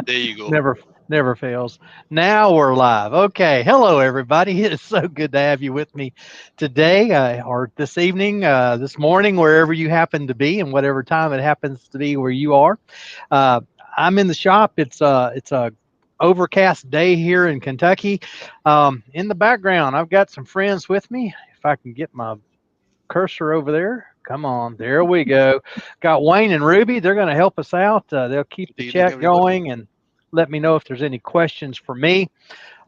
There you go. Never fails. Now we're live. Okay. Hello, everybody. It is so good to have you with me today, or this evening, this morning, wherever you happen to be, and whatever time it happens to be where you are. Uh, I'm in the shop. It's a overcast day here in Kentucky. In the background, I've got some friends with me. If I can get my cursor over there. Come on, there we go. Got Wayne and Ruby. They're going to help us out. They'll keep Good the evening, chat everybody. going and let me know if there's any questions for me.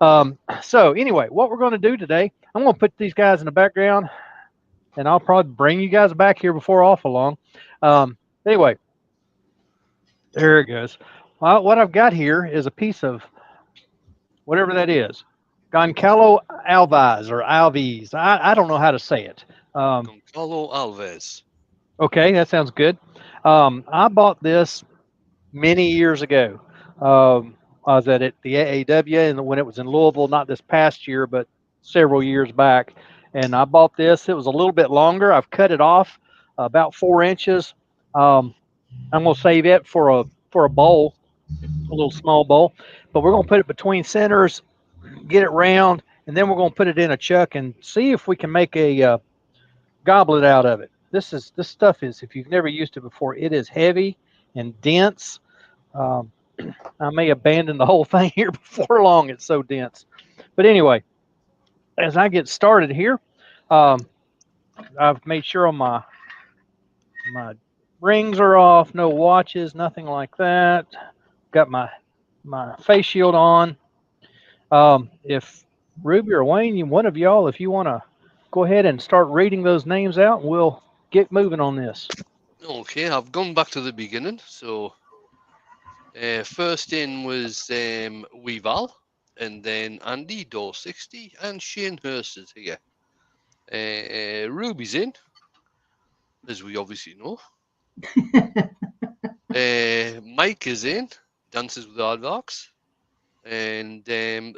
So anyway, what we're going to do today, I'm going to put these guys in the background, and I'll probably bring you guys back here before awful long. Anyway, there it goes. Well, what I've got here is a piece of whatever that is. Goncalo Alves or Alves. I don't know how to say it. Um, Goncalo Alves. okay, that sounds good. I bought this many years ago. I was at the AAW, and when it was in Louisville, not this past year, but several years back. And I bought this. It was a little bit longer. I've cut it off about 4 inches. Um, I'm going to save it for a bowl, a little small bowl. But we're going to put it between centers, get it round, and then we're going to put it in a chuck and see if we can make a goblet out of it. This stuff is, if you've never used it before, it is heavy and dense. Um, I may abandon the whole thing here before long. It's so dense. But anyway, as I get started here, um, I've made sure my rings are off, no watches, nothing like that. Got my face shield on. If Ruby or Wayne, one of y'all, if you want to go ahead and start reading those names out, we'll get moving on this. Okay, I've gone back to the beginning. So, first in was Weaval, and then Andy Door 60, and Shane Hurst is here. Ruby's in, as we obviously know. Mike is in, Dances with Aardvarks, and the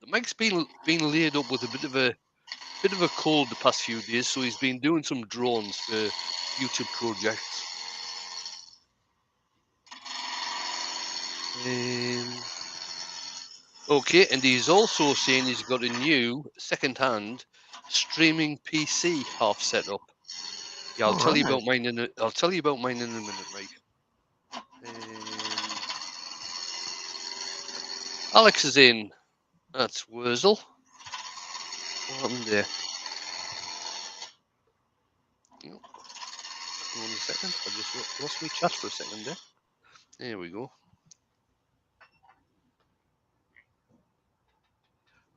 Mike's been laid up with a bit of a cold the past few days, so he's been doing some drones for future projects. Okay, and he's also saying he's got a new second-hand streaming PC half set up. Yeah, I'll tell you about mine in a minute, Mike. Alex is in. That's Wurzel. What happened there? Oh, hold on a second. I just lost my chat for a second there. There we go.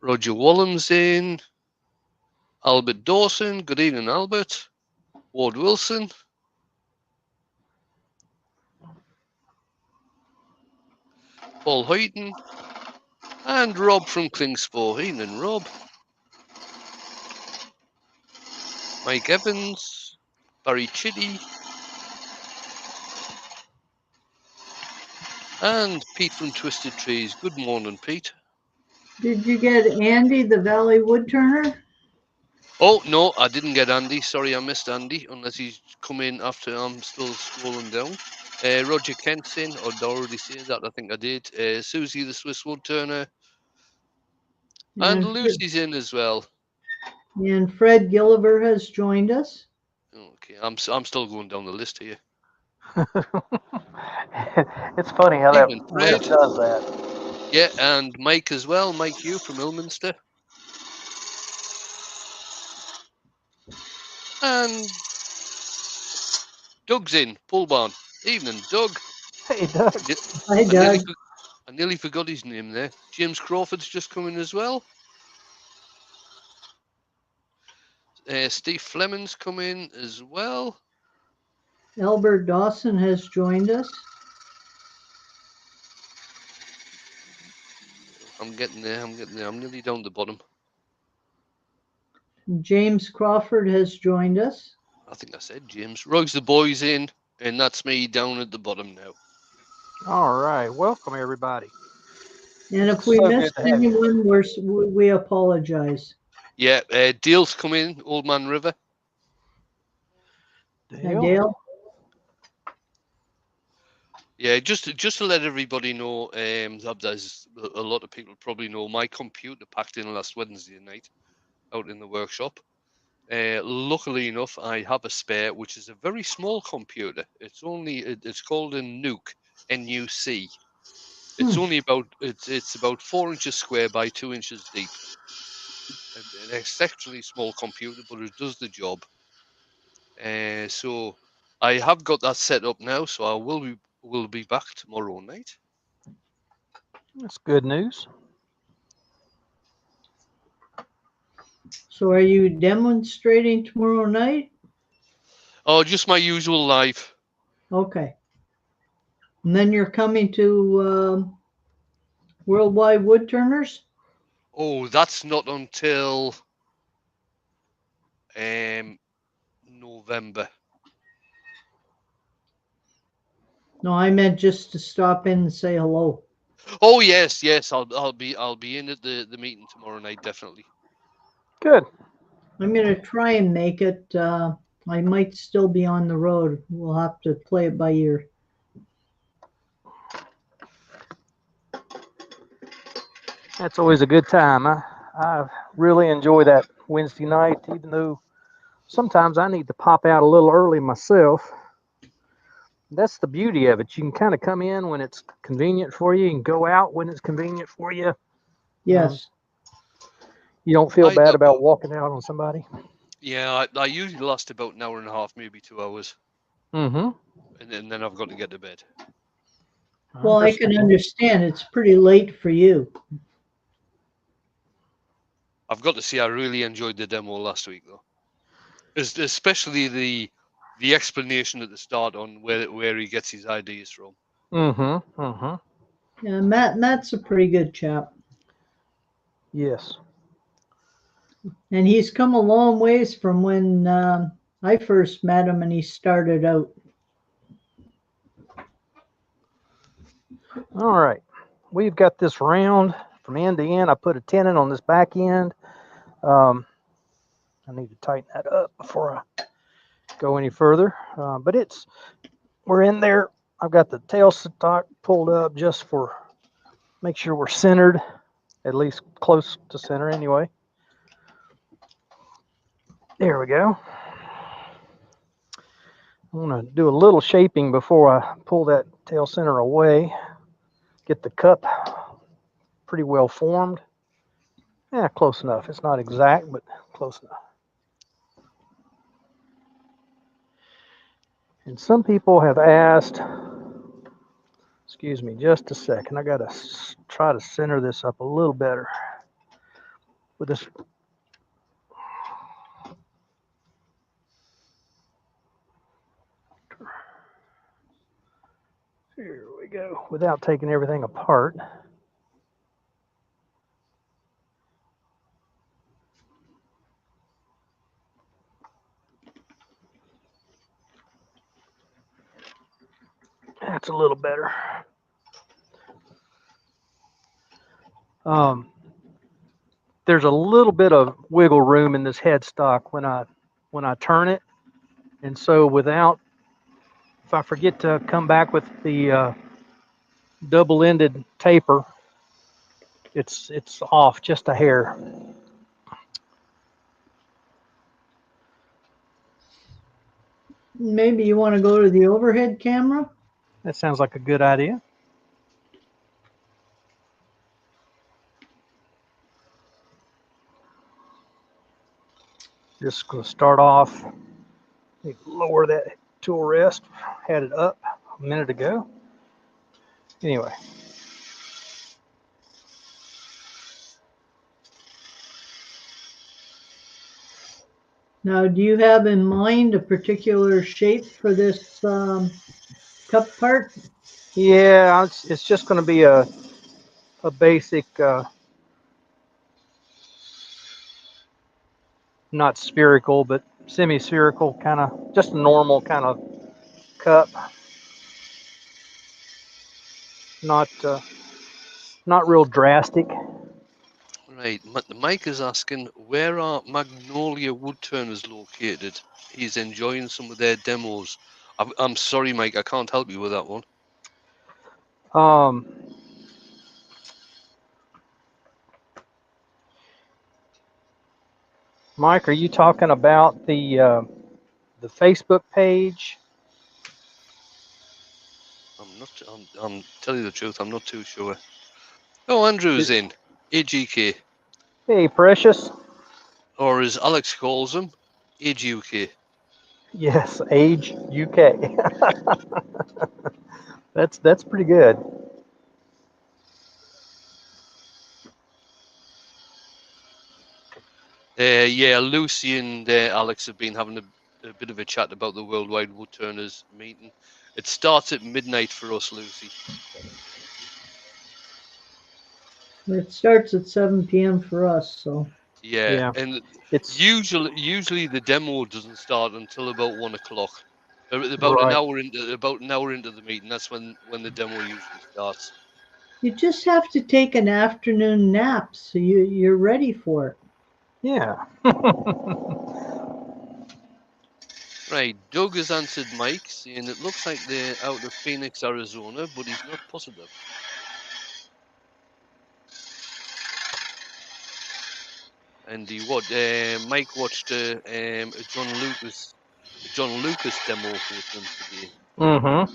Roger Wallam's in. Albert Dawson. Good evening, Albert. Ward Wilson. Paul Huyton. And Rob from Klingspor. Evening, Rob. Mike Evans. Barry Chitty. And Pete from Twisted Trees. Good morning, Pete. Did you get Andy, the Valley Woodturner? Oh, no, I didn't get Andy. Sorry, I missed Andy, unless he's come in after I'm still scrolling down. Roger Kent's in, or did I already say that? I think I did. Susie the Swiss Woodturner. And Lucy's in as well. And Fred Gilliver has joined us. Okay, I'm still going down the list here. It's funny how Evening, that Fred. list does that. Yeah, and Mike as well. Mike Hugh from Ilminster. And Doug's in, Paul Barn. Evening, Doug. Hey, Doug. Hi, Doug. I nearly forgot his name there. James Crawford's just come in as well. Steve Fleming's come in as well. Albert Dawson has joined us. I'm getting there. I'm nearly down the bottom. James Crawford has joined us. I think I said James. Rugs the boys in, and that's me down at the bottom now. All right. Welcome, everybody. And if we missed anyone, we apologize. Yeah, Dale's come in, Old Man River. Dale? Yeah, just to let everybody know, that there's a lot of people probably know my computer packed in last Wednesday night out in the workshop. Luckily enough, I have a spare, which is a very small computer. It's called a Nuke, N-U-C. It's only about it's about 4 inches square by 2 inches deep. An exceptionally small computer, but it does the job. So I have got that set up now. So I will be back tomorrow night. That's good news. So are you demonstrating tomorrow night? Oh, just my usual live. Okay. And then you're coming to Worldwide Woodturners? Oh, that's not until November. No, I meant just to stop in and say hello. Oh yes, I'll be in at the meeting tomorrow night, definitely. Good. I'm going to try and make it. I might still be on the road. We'll have to play it by ear. That's always a good time. I really enjoy that Wednesday night, even though sometimes I need to pop out a little early myself. That's the beauty of it. You can kind of come in when it's convenient for you and go out when it's convenient for you. Yes. You don't feel I bad about walking out on somebody. Yeah, I usually last about an hour and a half, maybe 2 hours, Mm-hmm. and then I've got to get to bed. Well, I can understand. It's pretty late for you. I've got to say, I really enjoyed the demo last week, though, especially the explanation at the start on where he gets his ideas from. Mm-hmm. Mm-hmm. Yeah, Matt's a pretty good chap. Yes. And he's come a long ways from when I first met him and he started out. All right. We've got this round from end to end. I put a tenon on this back end. I need to tighten that up before I go any further. But we're in there. I've got the tail stock pulled up just for make sure we're centered, at least close to center anyway. There we go. I want to do a little shaping before I pull that tail center away. Get the cup pretty well formed. Yeah, close enough. It's not exact, but close enough. And some people have asked, excuse me, just a second. I got to try to center this up a little better with this. Here we go, without taking everything apart. That's a little better. There's a little bit of wiggle room in this headstock when I turn it, and so if I forget to come back with the double-ended taper, it's off just a hair. Maybe you want to go to the overhead camera? That sounds like a good idea. Just going to start off, lower that tool rest, had it up a minute ago. Anyway. Now, do you have in mind a particular shape for this cup part? Yeah, it's just going to be a basic, not spherical, but semi-spherical kind of, just a normal kind of cup. Not real drastic. Right, Mike is asking, where are Magnolia Woodturners located? He's enjoying some of their demos. I'm sorry, Mike, I can't help you with that one. Um, Mike, are you talking about the Facebook page? I'm not. I'm telling you the truth. I'm not too sure. Oh, Andrew's in. AGK, Hey, Precious. or as Alex calls him, AGUK. Yes, Age UK. That's pretty good. Yeah, Lucy and Alex have been having a bit of a chat about the Worldwide Woodturners meeting. It starts at midnight for us, Lucy. It starts at 7 p.m. for us, so. Yeah, Yeah, and it's usually the demo doesn't start until about 1 o'clock. right. About an hour into the meeting. That's when the demo usually starts. You just have to take an afternoon nap so you're ready for it. Yeah. Right, Doug has answered Mike, saying it looks like they're out of Phoenix, Arizona, but he's not positive. And Mike watched a John Lucas demo with them today. Mm-hmm.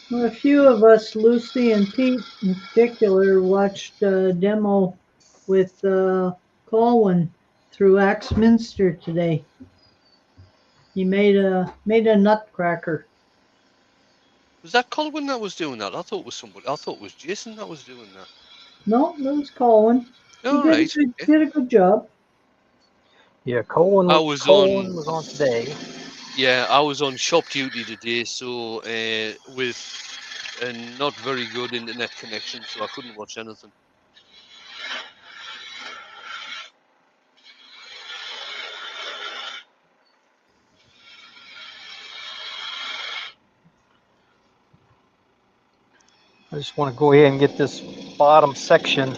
Well, a few of us, Lucy and Pete in particular, watched a demo with Colwyn through Axminster today. He made a nutcracker. Was that Colwyn that was doing that? I thought it was somebody. I thought it was Jason that was doing that. No, it was Colwyn. He All right. Okay. did a good job. Yeah, I was Colin on. was on today. Yeah, I was on shop duty today, so with a not very good internet connection, so I couldn't watch anything. I just want to go ahead and get this bottom section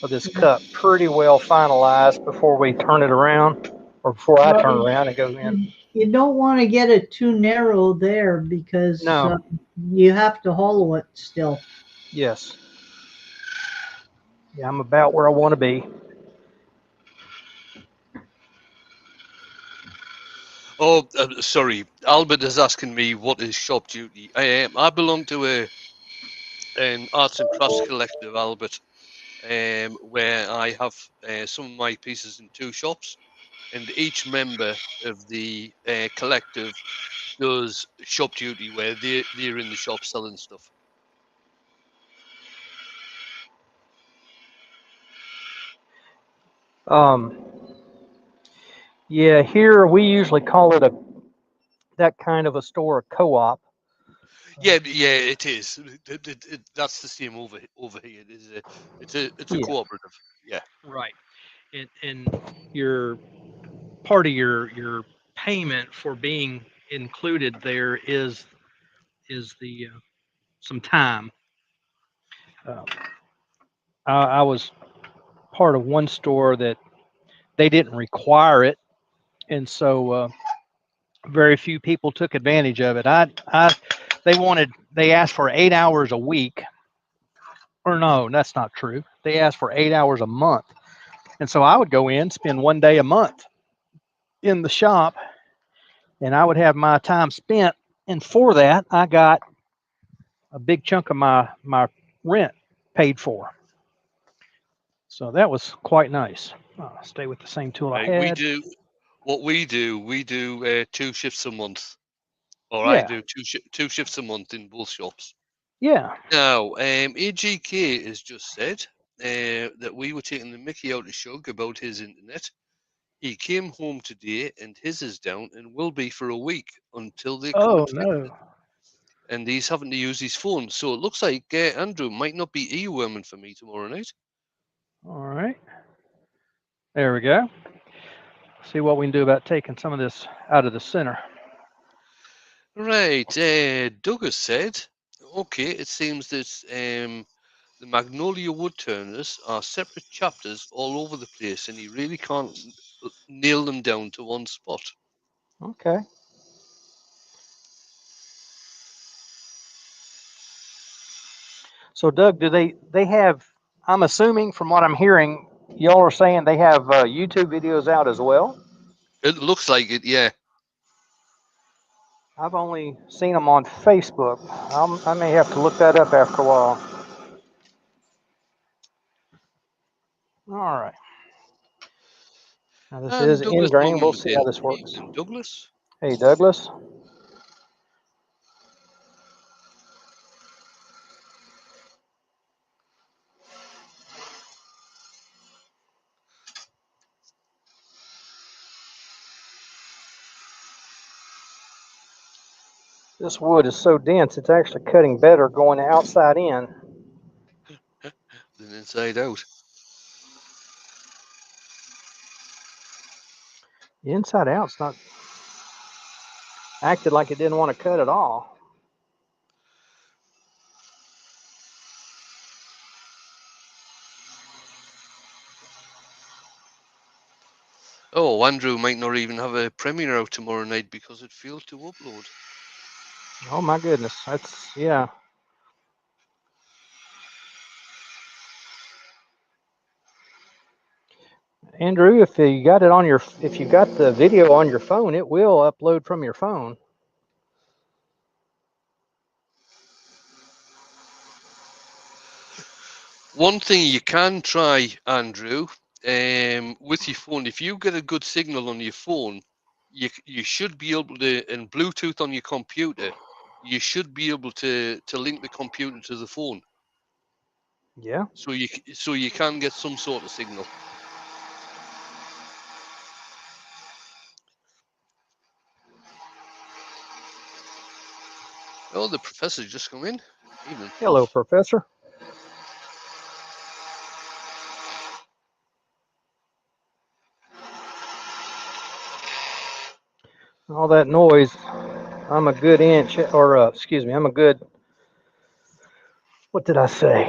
of this cup pretty well finalized before we turn it around, or before I Well, turn around and go in. you don't want to get it too narrow there because No. you have to hollow it still. Yes. Yeah, I'm about where I want to be. Oh, sorry. Albert is asking me what is shop duty. I belong to an arts and crafts collective, Albert, where I have some of my pieces in two shops, and each member of the collective does shop duty where they're in the shop selling stuff. Um, yeah, here we usually call it that kind of a store a co-op. Yeah, yeah, it is. That's the same over here. It's a Yeah. cooperative. Yeah. Right. And your part of your payment for being included there is the some time. Uh, I was part of one store that they didn't require it, and so very few people took advantage of it. They asked for 8 hours a week, or no, that's not true. They asked for 8 hours a month, and so I would go in, spend one day a month in the shop, and I would have my time spent, and for that I got a big chunk of my rent paid for. So that was quite nice. I'll stay with the same tool I Right. We had. do what we do. We do 2 shifts a month, or I Yeah, do two shifts a month in both shops. yeah. Now, AGK has just said that we were taking the mickey out of Shug about his internet. He came home today and his is down and will be for a week until they come Oh and fix it. no. And he's having to use his phone. So it looks like Andrew might not be earworming for me tomorrow night. All right. There we go. See what we can do about taking some of this out of the center. Right. Douglas said, okay, it seems that the Magnolia Woodturners are separate chapters all over the place, and he really can't nail them down to one spot. Okay. So, Doug, do they have? I'm assuming from what I'm hearing, y'all are saying they have YouTube videos out as well. It looks like it, yeah. I've only seen them on Facebook. I may have to look that up after a while. All right. Now this And is Douglas ingrain. We'll Longman see how saying, this works. "Evening, Douglas." Hey, Douglas. This wood is so dense, it's actually cutting better going outside in. Then inside out. The inside out's not acted like it didn't want to cut at all. Oh, Andrew might not even have a premiere out tomorrow night because it failed to upload. Oh my goodness, that's yeah. Andrew, if you got it on your, if you got the video on your phone, it will upload from your phone. One thing you can try, Andrew, with your phone, if you get a good signal on your phone, you should be able to, and Bluetooth on your computer, you should be able to link the computer to the phone. Yeah. So you can get some sort of signal. Oh, the professor's just come in. Evening, Hello, Prof. Professor. All that noise. I'm a good inch, or excuse me, I'm a good. What did I say?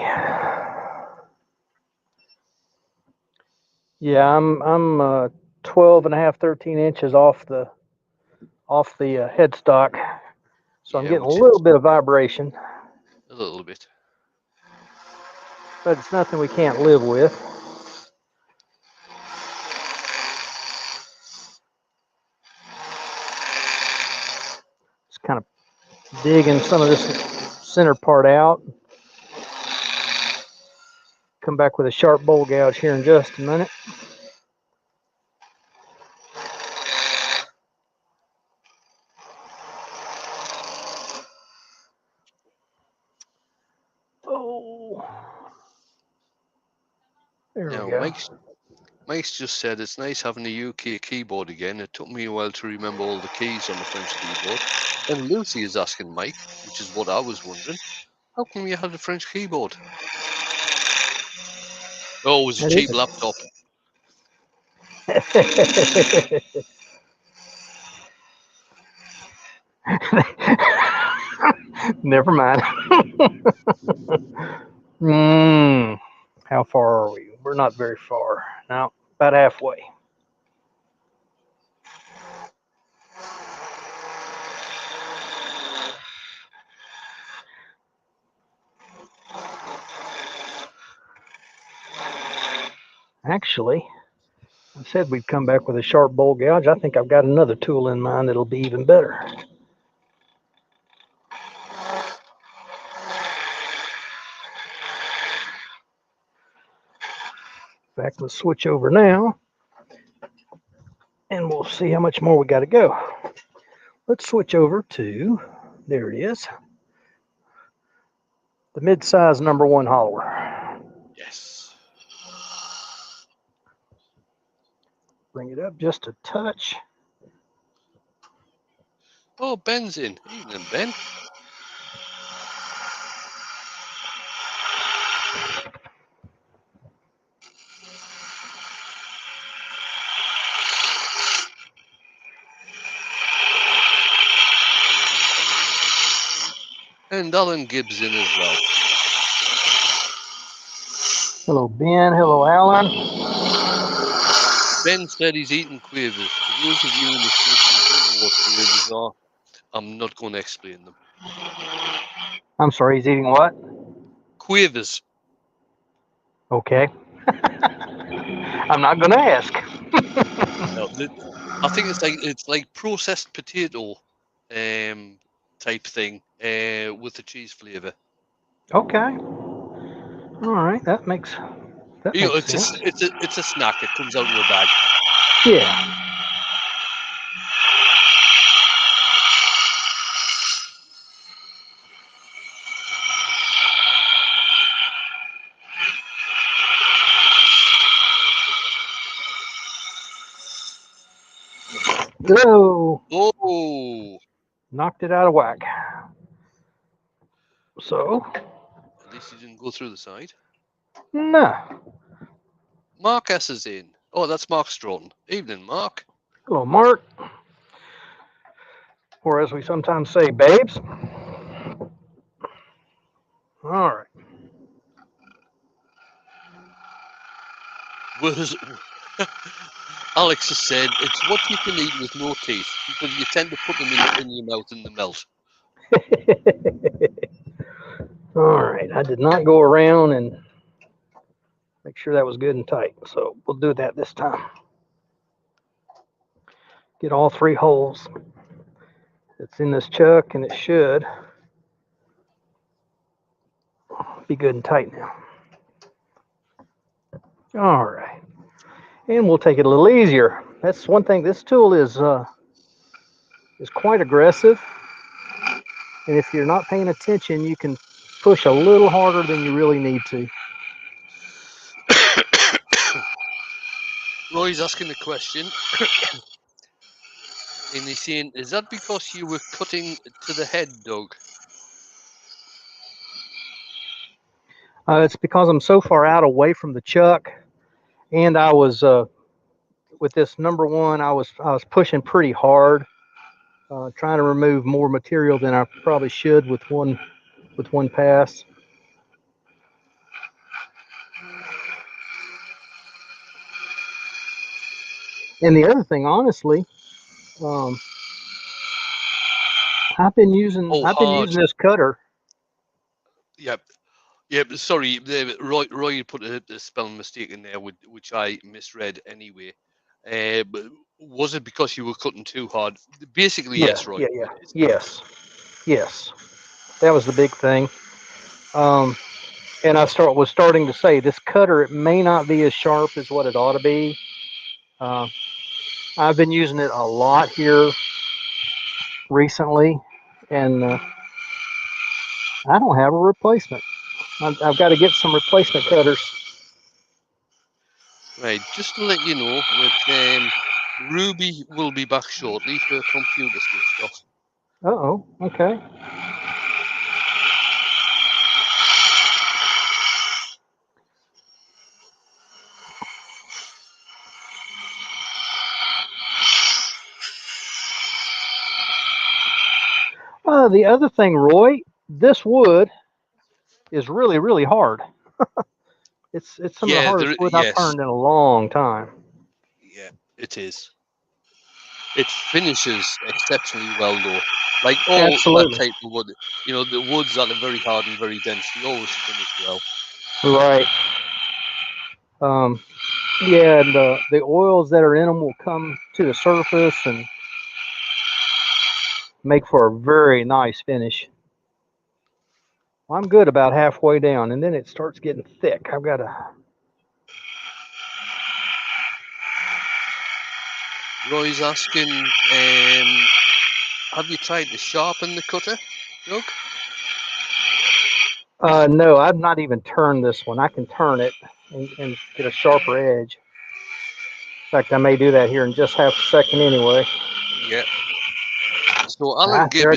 Yeah, I'm 12 and a half, 13 inches off the headstock, so I'm Yeah, getting a which little bit of vibration, a little bit. but it's nothing we can't live with. Just kind of digging some of this center part out. Come back with a sharp bowl gouge here in just a minute. Oh, there we Now, go. Mike's just said it's nice having a UK keyboard again. It took me a while to remember all the keys on the French keyboard. And Lucy is asking Mike, which is what I was wondering, how come you had a French keyboard? Oh, it was a That cheap laptop. is. Never mind. How far are we? We're not very far. Now, about halfway. Actually, I said we'd come back with a sharp bowl gouge. I think I've got another tool in mind that'll be even better. In fact, let's switch over now and we'll see how much more we got to go. Let's switch over to, there it is, the mid-size #1 hollower. Yes. Bring it up just a touch. Oh, Ben's in. Evening, Ben. And Alan Gibbs in as well. Hello, Ben. Hello, Alan. Ben said he's eating quavers. For those of you in the States who don't know what quavers are, I'm not going to explain them. I'm sorry, he's eating what? Quavers. Okay. I'm not going to ask. No, I think it's like processed potato type thing with the cheese flavour. Okay. All right, that makes sense. It's a snack. It comes out of a bag. Yeah. Whoa! Oh, Knocked it out of whack. So, at least you didn't go through the side. no. Mark S is in. Oh, that's Mark Stroughton. Evening, Mark. Hello, Mark. Or as we sometimes say, babes. All right. Alex has said it's what you can eat with no teeth because you tend to put them in your mouth and they melt. All right. I did not go around and make sure that was good and tight. So we'll do that this time. Get all 3 holes. It's in this chuck and it should be good and tight now. All right. And we'll take it a little easier. That's one thing. This tool is quite aggressive. And if you're not paying attention, you can push a little harder than you really need to. Roy's asking a question. And he's saying, is that because you were cutting to the head, Doug? It's because I'm so far out away from the chuck, and I was with this number 1. I was pushing pretty hard, trying to remove more material than I probably should with one pass. And the other thing, honestly, I've been using this cutter. Yep. Yep. Sorry, Roy put a spelling mistake in there, which I misread anyway. But was it because you were cutting too hard? Basically, yes, Roy. Yes. That was the big thing. And I was starting to say this cutter, it may not be as sharp as what it ought to be. I've been using it a lot here recently, and I don't have a replacement. I've got to get some replacement cutters. Right. Just to let you know that Ruby will be back shortly. Her computer switched off. Oh, okay. The other thing, Roy, this wood is really, really hard. It's some of the hardest wood I've yes. turned in a long time. Yeah, it is. It finishes exceptionally well, though. Like all that type of wood, the woods that are very hard and very dense, they always finish well. Right. Yeah, and the oils that are in them will come to the surface and make for a very nice finish. Well, I'm good about halfway down, and then it starts getting thick. I've got to. Roy's asking, have you tried to sharpen the cutter, Doug? No, I've not even turned this one. I can turn it and get a sharper edge. In fact, I may do that here in just half a second anyway. Yeah. So Alan Gibb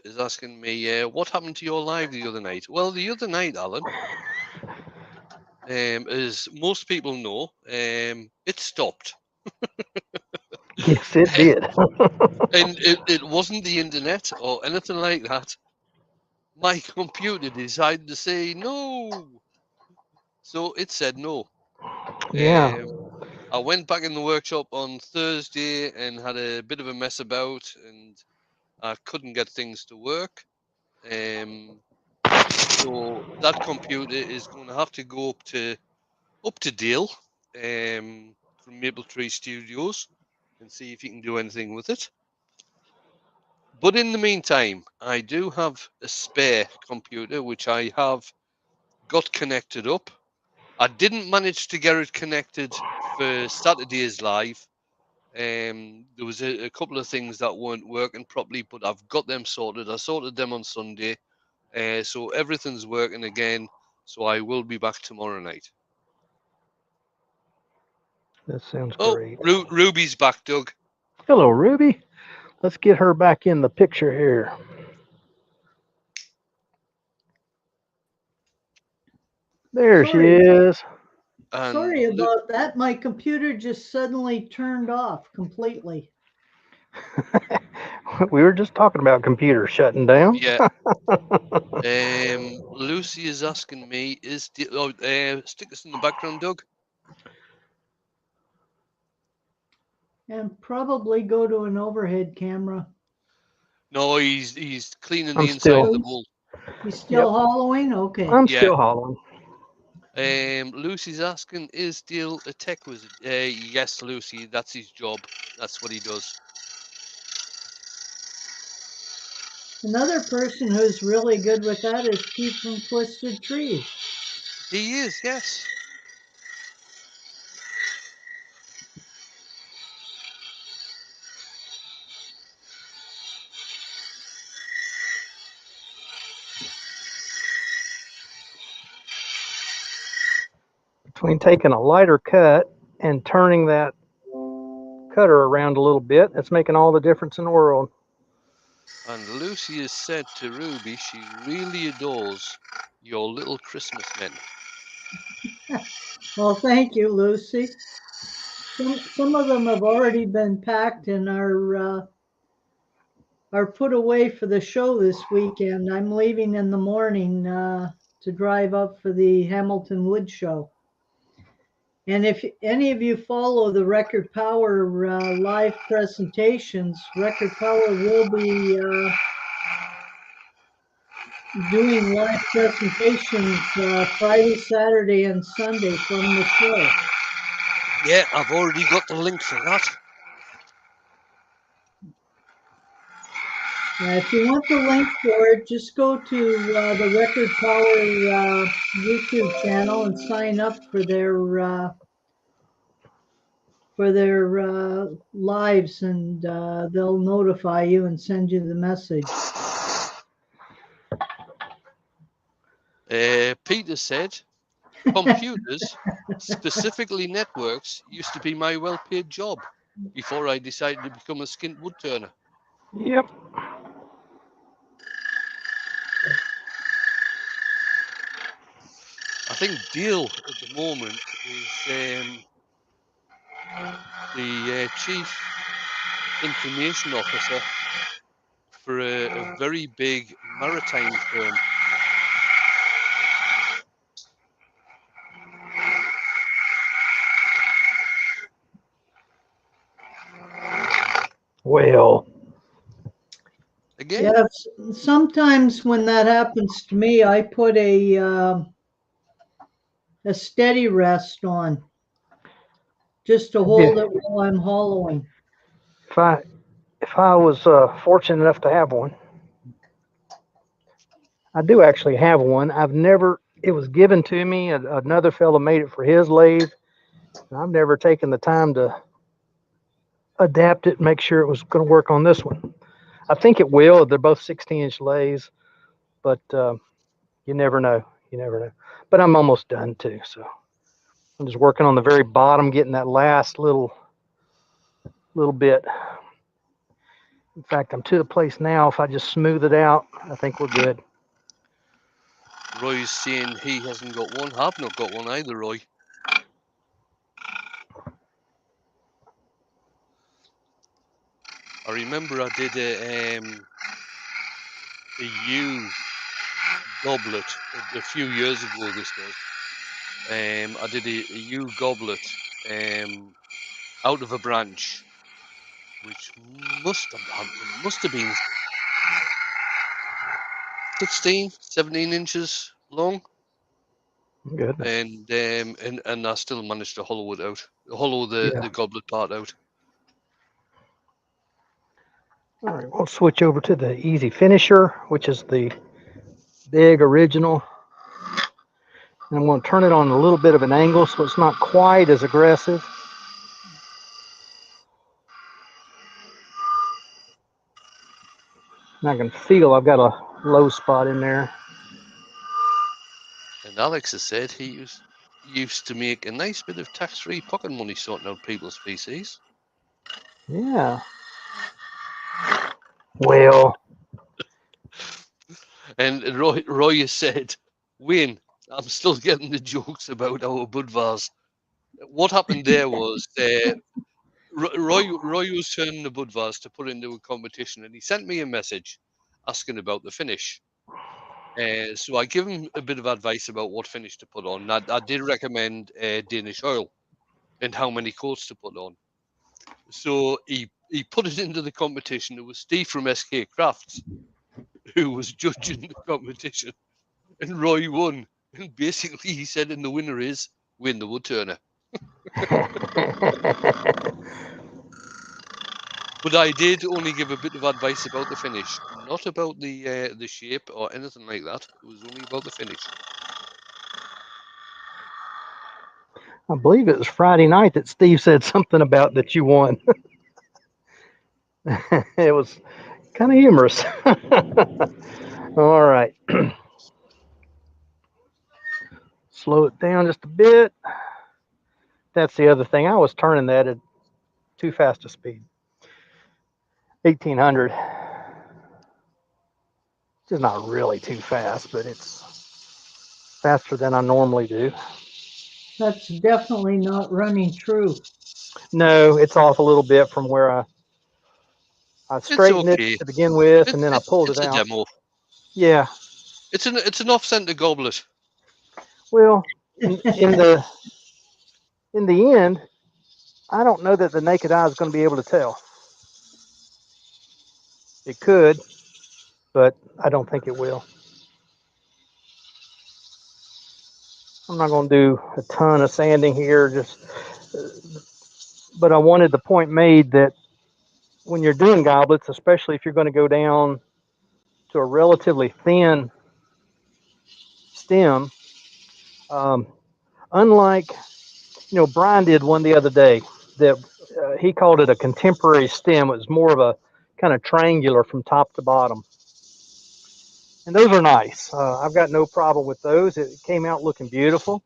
is asking me, what happened to your live the other night? Well, the other night, Alan, as most people know, it stopped. Yes, it did. And it wasn't the internet or anything like that. My computer decided to say no. So it said no. Yeah. I went back in the workshop on Thursday and had a bit of a mess about, and I couldn't get things to work. So that computer is going to have to go up to Dale from Maple Tree Studios and see if he can do anything with it. But in the meantime, I do have a spare computer which I have got connected up. I didn't manage to get it connected for Saturday's live. There was a couple of things that weren't working properly, but I've got them sorted. I sorted them on Sunday, so everything's working again. So I will be back tomorrow night. That sounds Oh, great. Ruby's back, Doug. Hello, Ruby. Let's get her back in the picture here. There she Sorry. is. And Sorry about that. My computer just suddenly turned off completely. We were just talking about computers shutting down. yeah, Lucy is asking me, stick this in the background, Doug. And probably go to an overhead camera. No, he's cleaning I'm the inside still. of the bowl. He's still Yep. hollowing? Okay. I'm Yeah. still hollering. Lucy's asking, is Dale a tech wizard? Yes, Lucy, that's his job. That's what he does. Another person who's really good with that is Pete from Twisted Trees. He is, yes. Between taking a lighter cut and turning that cutter around a little bit, it's making all the difference in the world. And Lucy has said to Ruby she really adores your little Christmas men. Well, thank you, Lucy. Some of them have already been packed and are put away for the show this weekend. I'm leaving in the morning to drive up for the Hamilton Wood Show. And if any of you follow the Record Power live presentations, Record Power will be doing live presentations Friday, Saturday, and Sunday from the show. Yeah, I've already got the link for that. If you want the link for it, just go to the Record Power YouTube channel and sign up for their lives, and they'll notify you and send you the message. Peter said, computers, specifically networks, used to be my well-paid job before I decided to become a skint wood turner. Yep. I think Dale at the moment is the chief information officer for a very big maritime firm. Well, Again, Yeah, sometimes when that happens to me, I put a steady rest on just to hold it while I'm hollowing. if I was fortunate enough to have one, I do actually have one. I've never. It was given to me. Another fellow made it for his lathe, and I've never taken the time to adapt it and make sure it was going to work on this one. I think it will. They're both 16-inch lathes, but you never know. You never know. But I'm almost done too, so I'm just working on the very bottom, getting that last little bit. In fact, I'm to the place now. If I just smooth it out, I think we're good. Roy's saying he hasn't got one. I've not got one either, Roy. I remember I did a U goblet a few years ago. This was, I did a yew goblet out of a branch, which must have been 16, 17 inches long, Goodness. and I still managed to hollow it out, hollow Yeah. the goblet part out. All right, we'll switch over to the Easy Finisher, which is the big original. And I'm going to turn it on a little bit of an angle so it's not quite as aggressive. And I can feel I've got a low spot in there. And Alex has said he used to make a nice bit of tax-free pocket money sorting out people's PCs. Yeah. Well, And Roy has said, Wayne, I'm still getting the jokes about our Budvars. What happened there was Roy was turning the Budvars to put into a competition, and he sent me a message asking about the finish. So I give him a bit of advice about what finish to put on. I did recommend Danish oil and how many coats to put on. So he put it into the competition. It was Steve from SK Crafts who was judging the competition, and Roy won. And basically, he said, "In the winner is Win the wood turner." But I did only give a bit of advice about the finish, not about the shape or anything like that. It was only about the finish. I believe it was Friday night that Steve said something about that you won. It was kind of humorous. All right. Slow it down just a bit. That's the other thing. I was turning that at too fast a speed. 1800. It's not really too fast, but it's faster than I normally do. That's definitely not running true. No, it's off a little bit from where I It's straightened it okay. to begin with, and It's then I it's pulled it it's a out. demo. Yeah. It's an off-center goblet. Well, in the end, I don't know that the naked eye is going to be able to tell. It could, but I don't think it will. I'm not going to do a ton of sanding here, but I wanted the point made that when you're doing goblets, especially if you're going to go down to a relatively thin stem, um, unlike Brian did one the other day that he called it a contemporary stem. It was more of a kind of triangular from top to bottom, and those are nice. I've got no problem with those. It came out looking beautiful.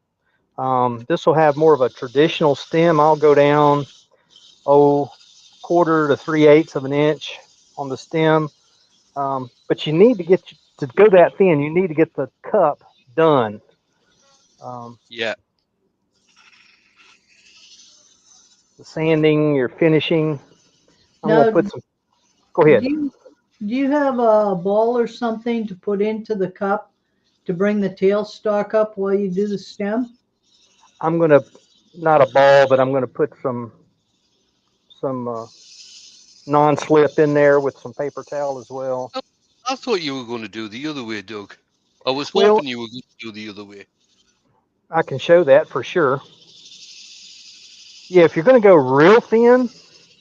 This will have more of a traditional stem. I'll go down, quarter to 3/8 of an inch on the stem. But you need to to go that thin. You need to get the cup done. Um, Yeah, the sanding, your finishing. I'm gonna Now, put do some. Go ahead. you do you have a ball or something to put into the cup to bring the tailstock up while you do the stem? I'm gonna not a ball, but I'm gonna put some non-slip in there with some paper towel as well. I, I thought you were going to do the other way, Doug. I was Well, hoping you were going to do the other way. I can show that for sure. Yeah, if you're gonna go real thin,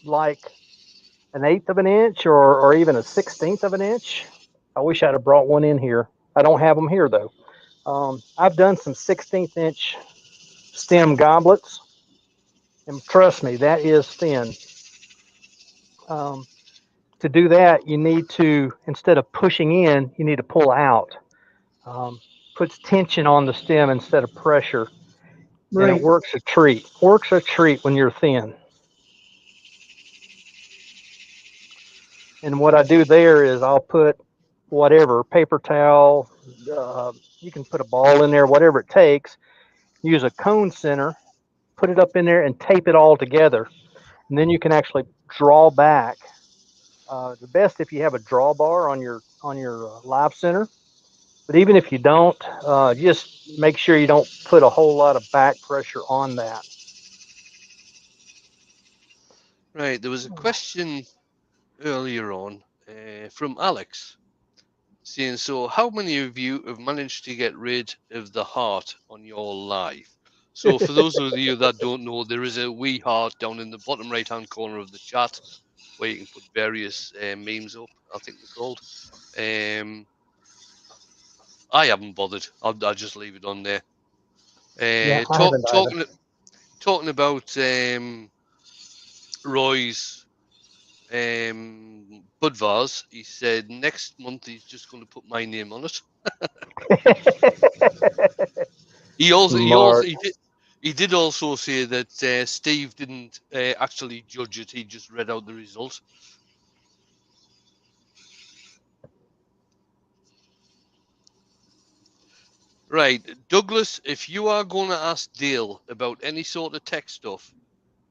like an eighth of an inch or even a 16th of an inch. I wish I'd have brought one in here. I don't have them here though. I've done some 16th inch stem goblets, and trust me, that is thin. Um, to do that, you need to, instead of pushing in, you need to pull out. Um, Puts tension on the stem instead of pressure, and it Right. works a treat. Works a treat when you're thin. And what I do there is I'll put whatever paper towel. You can put a ball in there, whatever it takes. Use a cone center, put it up in there, and tape it all together. And then you can actually draw back. The best if you have a drawbar on your live center. But even if you don't, just make sure you don't put a whole lot of back pressure on that. Right, there was a question earlier on from Alex saying, so how many of you have managed to get rid of the heart on your live? So for those of you that don't know, there is a wee heart down in the bottom right hand corner of the chat where you can put various memes up, I think they're called. I haven't bothered. I'll just leave it on there. Yeah, Uh, I talk, haven't either. talking talking about Roy's Budvars, he said next month he's just going to put my name on it. He also he also Smart. he did also say that Steve didn't actually judge it. He just read out the result. Right, Douglas, if you are going to ask Dale about any sort of tech stuff,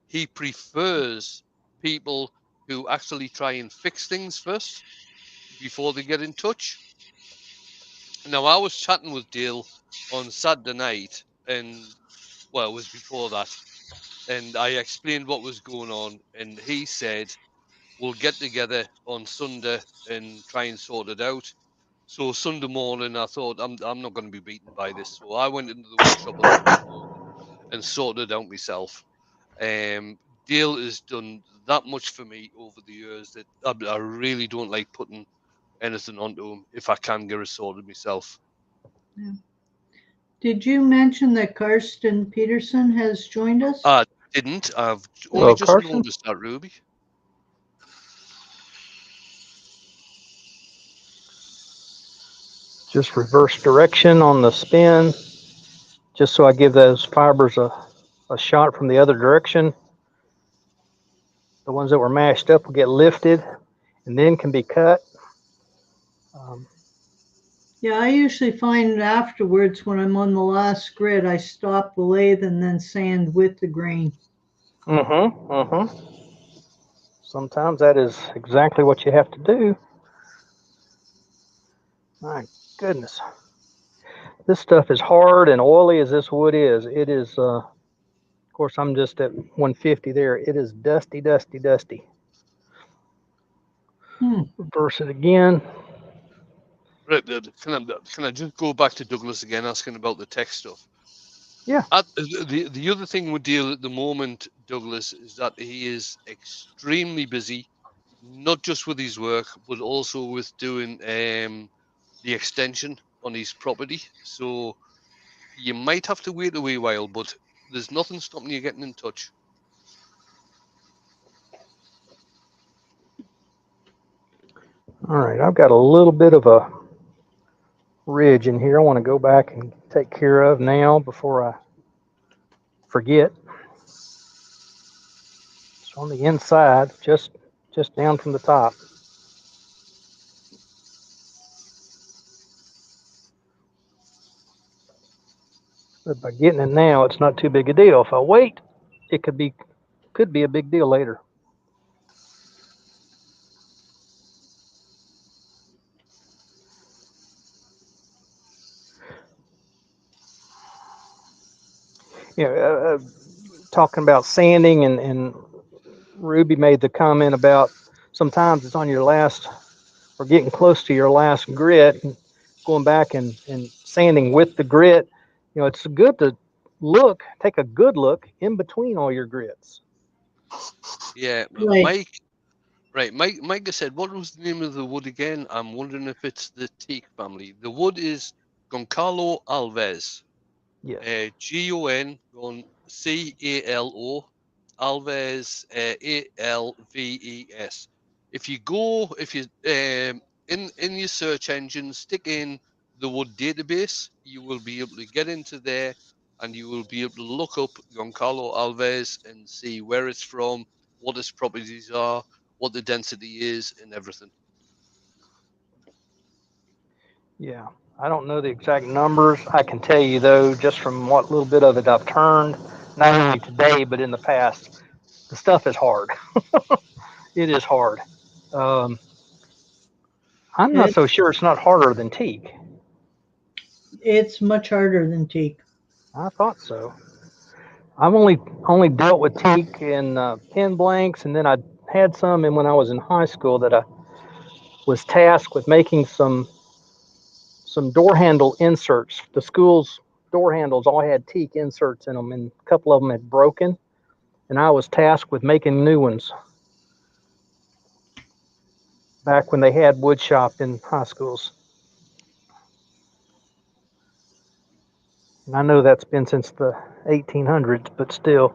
he prefers people who actually try and fix things first before they get in touch. Now, I was chatting with Dale on Saturday night, and well, it was before that, and I explained what was going on, and he said, we'll get together on Sunday and try and sort it out. So Sunday morning, I thought I'm not going to be beaten by this, so I went into the workshop on Sunday morning and sorted it out myself. Um, Dale has done that much for me over the years that I really don't like putting anything onto him if I can get it sorted myself. Yeah. Did you mention that Karsten Peterson has joined us? I didn't. I've only Hello, just Carson. noticed that, Ruby. Just reverse direction on the spin, just so I give those fibers a shot from the other direction. The ones that were mashed up will get lifted and then can be cut. Um, Yeah, I usually find afterwards when I'm on the last grid, I stop the lathe and then sand with the grain. mm-hmm, mm-hmm. Sometimes that is exactly what you have to do. My goodness. This stuff is hard and oily as this wood is. It is, of course, I'm just at 150 there. It is dusty, dusty, dusty. Hmm. Reverse it again. Right, can I just go back to Douglas again, asking about the tech stuff? Yeah. The other thing with Deal at the moment, Douglas, is that he is extremely busy, not just with his work, but also with doing the extension on his property. So you might have to wait a wee while, but there's nothing stopping you getting in touch. All right. I've got a little bit of a ridge in here I want to go back and take care of now before I forget. It's on the inside, just down from the top. But by getting it now, it's not too big a deal. If I wait, it could be a big deal later. You know, talking about sanding, and Ruby made the comment about sometimes it's on your last or getting close to your last grit, and going back and sanding with the grit. You know, it's good to take a good look in between all your grits. Yeah, Right. Mike said, what was the name of the wood again? I'm wondering if it's the teak family. The wood is Goncalo Alves. Yes. Goncalo Alves, Alves. If you in your search engine, stick in the wood database, you will be able to get into there, and you will be able to look up Goncalo Alves and see where it's from, what its properties are, what the density is, and everything. Yeah. I don't know the exact numbers. I can tell you though, just from what little bit of it I've turned, not only today but in the past, the stuff is hard. It is hard. Um, I'm not so It's sure it's not harder than teak. It's much harder than teak. I thought so. I've only dealt with teak in pen blanks, and then I had some in when I was in high school that I was tasked with making some door handle inserts. The school's door handles all had teak inserts in them, and a couple of them had broken, and I was tasked with making new ones back when they had wood shop in high schools. And I know that's been since the 1800s, but still.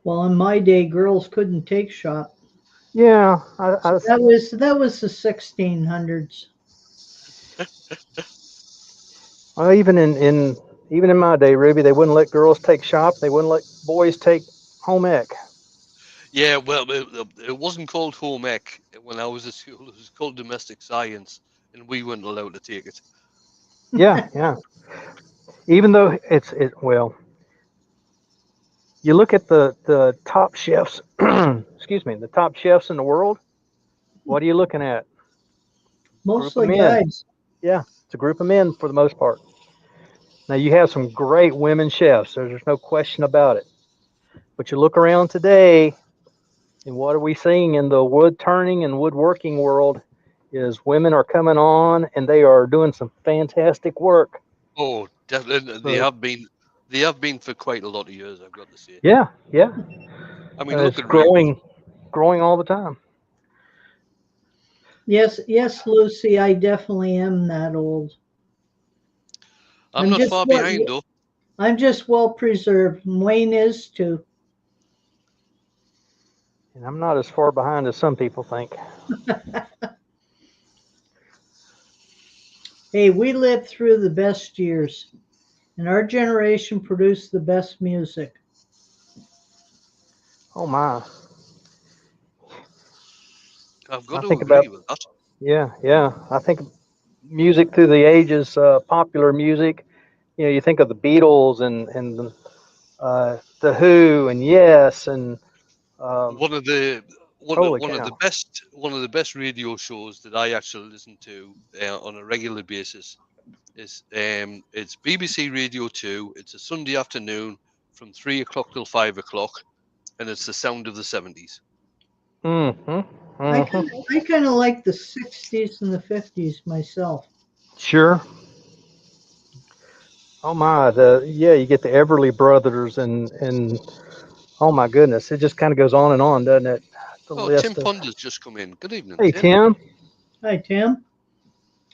Well, in my day, girls couldn't take shop. Yeah, So that was the 1600s. even in my day, Ruby, they wouldn't let girls take shop. They wouldn't let boys take home ec. Yeah, well, it wasn't called home ec when I was at school. It was called domestic science, and we weren't allowed to take it. Yeah, yeah. Even though well, you look at the top chefs. Excuse me, the top chefs in the world. What are you looking at? Group of Mostly men. guys. Yeah, it's a group of men for the most part. Now you have some great women chefs. There's no question about it. But you look around today, and what are we seeing in the wood turning and woodworking world? Is women are coming on and they are doing some fantastic work. Oh, definitely, So they have been for quite a lot of years. I've got to say. yeah, yeah, I mean, look it's at Ray. growing all the time. Yes, yes, Lucy, I definitely am that old. I'm I'm not just far what behind though. I'm just well preserved. Wayne is too. And I'm not as far behind as some people think. Hey, we lived through the best years, and our generation produced the best music. Oh my. I've I got to think about agree with that. yeah, yeah. I think music through the ages, popular music. You know, you think of the Beatles and the Who and Yes and um, One of the holy cow. one of the best radio shows that I actually listen to on a regular basis is it's BBC Radio Two. It's a Sunday afternoon from 3 o'clock till 5 o'clock, and it's the sound of the 70s. Mm-hmm. I Mm-hmm. kind of I kind of like the '60s and the '50s myself. Sure. Oh my. The yeah, you get the Everly Brothers and oh my goodness, it just kind of goes on and on, doesn't it? The Oh, Tim list of Ponder's just come in. Good evening, hey Tim. Tim, Hi, Tim.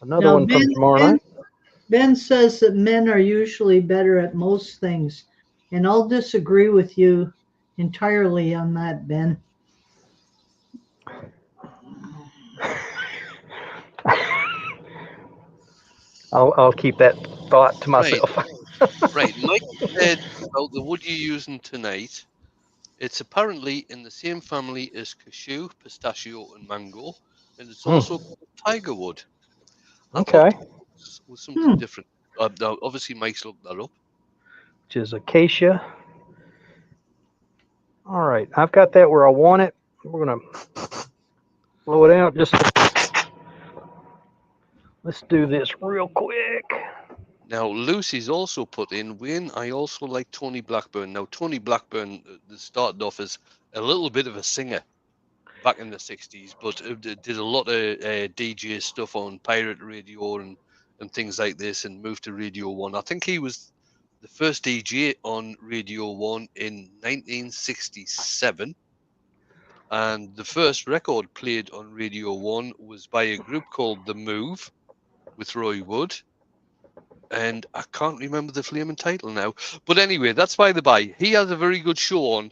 another Now, one from Ben, tomorrow Ben, night. Ben says that men are usually better at most things, and I'll disagree with you entirely on that, Ben. I'll keep that thought to Right, myself. right. Mike said about the wood you're using tonight. It's apparently in the same family as cashew, pistachio, and mango, and it's Hmm, also called tiger wood. I thought okay, it was something Hmm. different. Now, obviously, Mike's looked that up. which is acacia. All right, I've got that where I want it. We're gonna blow it out. Just let's do this real quick. Now, Lucy's also put in Wayne. I also like Tony Blackburn. Now, Tony Blackburn started off as a little bit of a singer back in the 60s, but did a lot of DJ stuff on pirate radio and things like this and moved to Radio 1. I think he was the first DJ on Radio 1 in 1967. And the first record played on Radio 1 was by a group called The Move with Roy Wood. And I can't remember the flaming title now. But anyway, that's by the by. He has a very good show on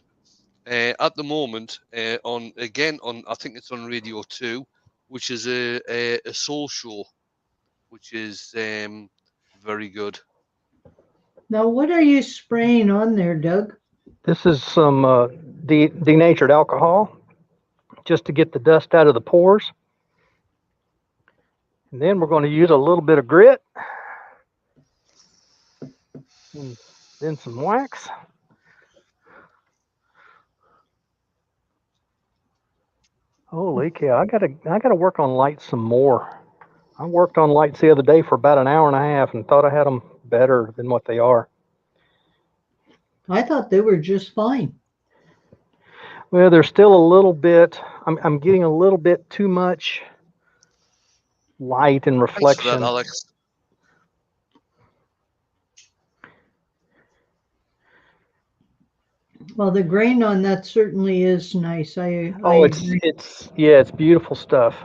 at the moment on again on I think it's on Radio 2, which is a soul show, which is very good. Now, what are you spraying on there, Doug? This is some denatured alcohol, just to get the dust out of the pores. And then we're going to use a little bit of grit and then some wax. Holy cow! I gotta work on light some more. I worked on lights the other day for about an hour and a half and thought I had them better than what they are. I thought they were just fine. Well, there's still a little bit. I'm getting a little bit too much light and Thanks for that, reflection. Alex. Well, the grain on that certainly is nice. I Oh, agree. it's beautiful stuff.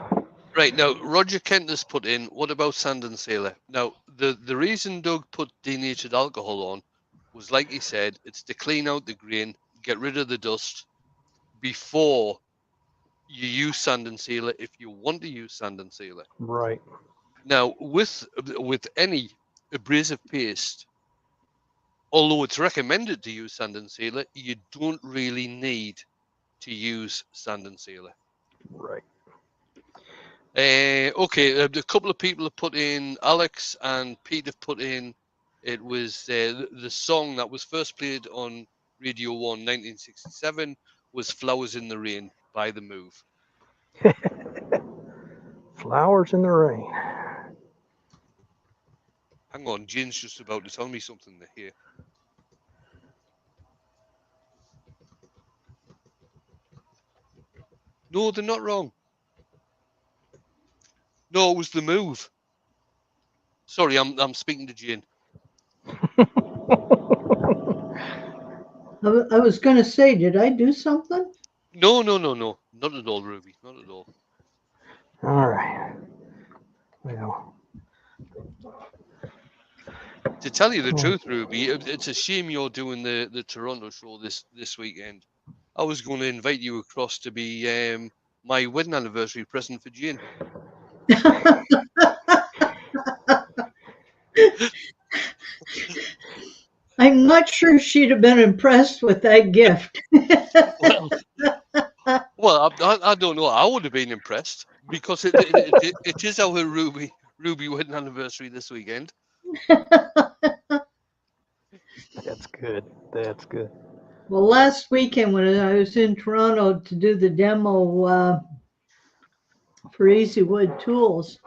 Right now, Roger Kent has put in. What about Sand and Sailor? Now, the reason Doug put denatured alcohol on was, like he said, it's to clean out the grain, get rid of the dust before you use sand and sealer if you want to use sand and sealer. Right. Now, with any abrasive paste, although it's recommended to use sand and sealer, you don't really need to use sand and sealer. Right. Okay, a couple of people have put in, Alex and Pete have put in, it was the song that was first played on Radio 1 1967 was Flowers in the Rain by The Move. Flowers in the rain. Hang on, Jane's just about to tell me something here. No, they're not wrong. No, it was The Move. Sorry, I'm speaking to Jane. I was going to say, did I do something? No, not at all, Ruby, not at all. All right. Well, To tell you the truth, Ruby, it's a shame you're doing the Toronto show this weekend. I was going to invite you across to be my wedding anniversary present for Jane. I'm not sure she'd have been impressed with that gift. Well, I don't know. I would have been impressed because it is our Ruby wedding anniversary this weekend. that's good. That's good. Well, last weekend when I was in Toronto to do the demo for Easy Wood Tools,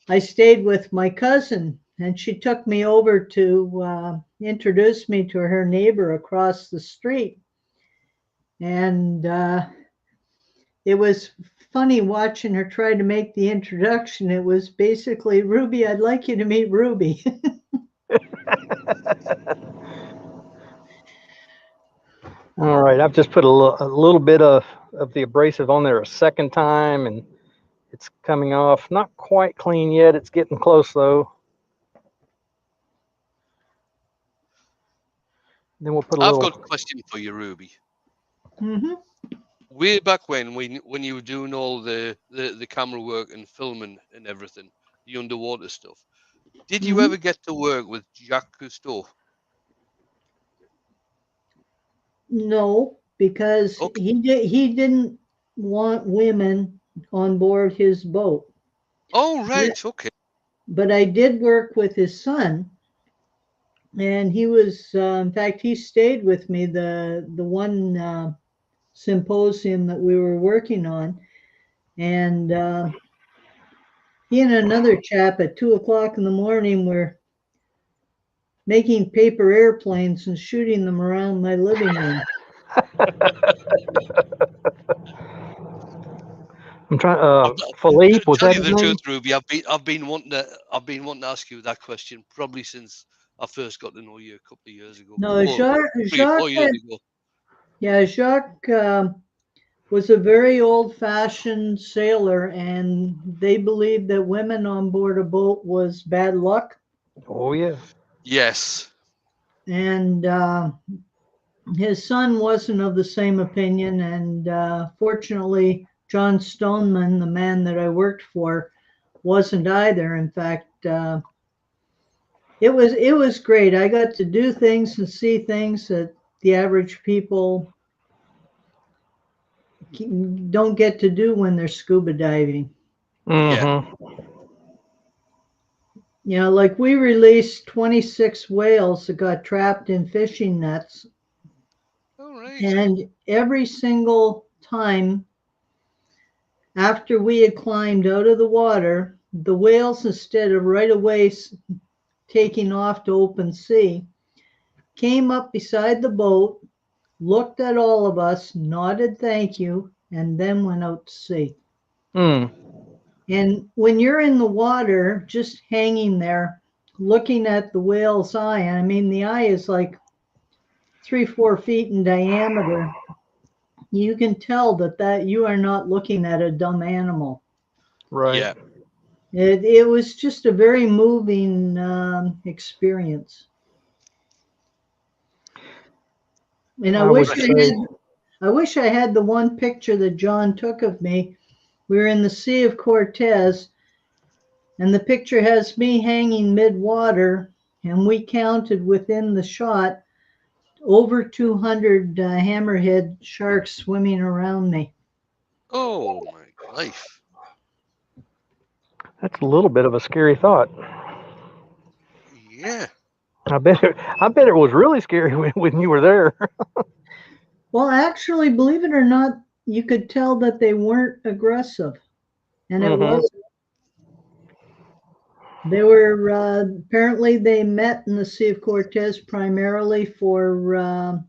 I stayed with my cousin, and she took me over to introduce me to her neighbor across the street. And it was funny watching her try to make the introduction. It was basically, Ruby, I'd like you to meet Ruby. All right. I've just put a little bit of the abrasive on there a second time, and it's coming off. Not quite clean yet. It's getting close, though. Then we'll put a I've little. got a question for you, Ruby. Mm-hmm. Way back when you were doing all the camera work and filming and everything, the underwater stuff, did you Mm-hmm. ever get to work with Jacques Cousteau? No, because Okay. he didn't want women on board his boat. Oh, Yeah. right. Okay. But I did work with his son, and he was, in fact, he stayed with me the one symposium that we were working on, and he and another chap at 2 o'clock in the morning were making paper airplanes and shooting them around my living room. I'm trying. Philippe, was Tell that you his the truth, name? Ruby, I've been wanting to ask you that question probably since I first got to know you a couple of years ago. No, Well, three or Jacques 4 years ago. yeah, Jacques was a very old-fashioned sailor, and they believed that women on board a boat was bad luck. Oh yeah. Yes. And his son wasn't of the same opinion. And fortunately, John Stoneman, the man that I worked for, wasn't either. In fact, it was great. I got to do things and see things that the average people don't get to do when they're scuba diving. Yeah. Mm-hmm. You know, like we released 26 whales that got trapped in fishing nets. All right. And every single time after we had climbed out of the water, the whales, instead of right away taking off to open sea, came up beside the boat, looked at all of us, nodded thank you, and then went out to sea. Hmm. And when you're in the water, just hanging there, looking at the whale's eye, and I mean, the eye is like 3-4 feet in diameter, you can tell that you are not looking at a dumb animal. Right. Yeah. It was just a very moving experience. And I would say, I wish I had the one picture that John took of me. We were in the Sea of Cortez, and the picture has me hanging mid-water, and we counted within the shot over 200 hammerhead sharks swimming around me. Oh my life. that's a little bit of a scary thought. Yeah. I bet it was really scary when you were there. Well, actually, believe it or not, you could tell that they weren't aggressive, and it Hmm. was. They were apparently they met in the Sea of Cortez primarily for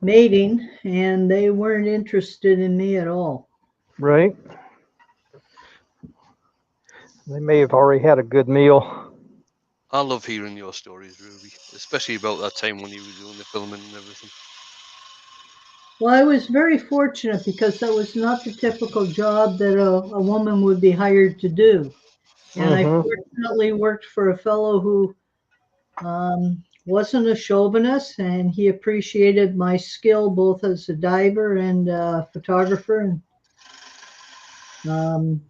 mating, and they weren't interested in me at all. Right. They may have already had a good meal. I love hearing your stories, Ruby, especially about that time when you were doing the filming and everything. Well, I was very fortunate because that was not the typical job that a woman would be hired to do. And I Hmm. fortunately worked for a fellow who wasn't a chauvinist, and he appreciated my skill both as a diver and a photographer. And um,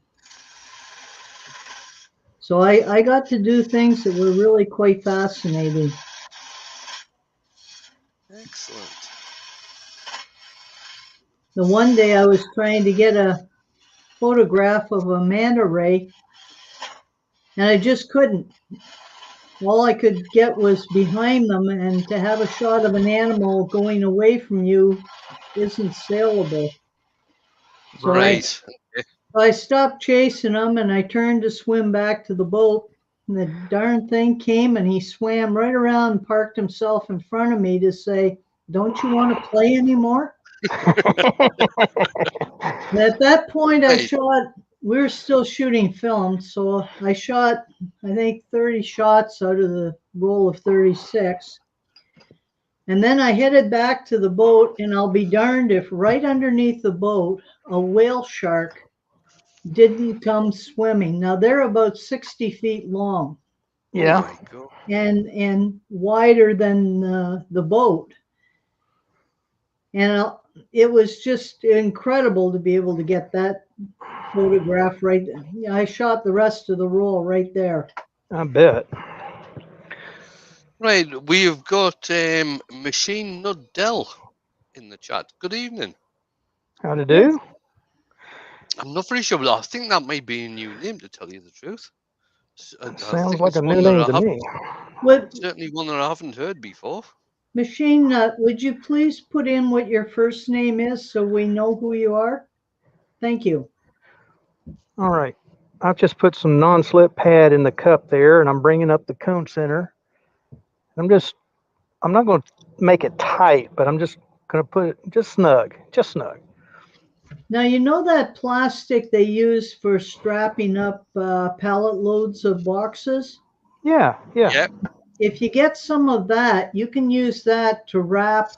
so I got to do things that were really quite fascinating. Excellent. The one day I was trying to get a photograph of a manta ray, and I just couldn't. All I could get was behind them, and to have a shot of an animal going away from you isn't saleable. So I, Right. Right. Okay. I stopped chasing him and I turned to swim back to the boat. And the darn thing came and he swam right around and parked himself in front of me to say, "Don't you want to play anymore?" And at that point, Right. we were still shooting film. So I shot, I think, 30 shots out of the roll of 36. And then I headed back to the boat, and I'll be darned if right underneath the boat, a whale shark didn't come swimming. Now they're about 60 feet long Oh Yeah. my God. and wider than the boat. And it was just incredible to be able to get that photograph right. I shot the rest of the roll right there. I bet. Right. We've got Machine Nut Dell in the chat. Good evening. How to Yes. do? I'm not very sure, but I think that might be a new name, to tell you the truth. I Sounds think like it's a new one that name I to haven't, me. What certainly one that I haven't heard before. Machine Nut, would you please put in what your first name is so we know who you are? Thank you. All right. I've just put some non-slip pad in the cup there, and I'm bringing up the cone center. I'm not going to make it tight, but I'm just going to put it just snug. Now, you know that plastic they use for strapping up pallet loads of boxes? Yeah. Yeah. If you get some of that, you can use that to wrap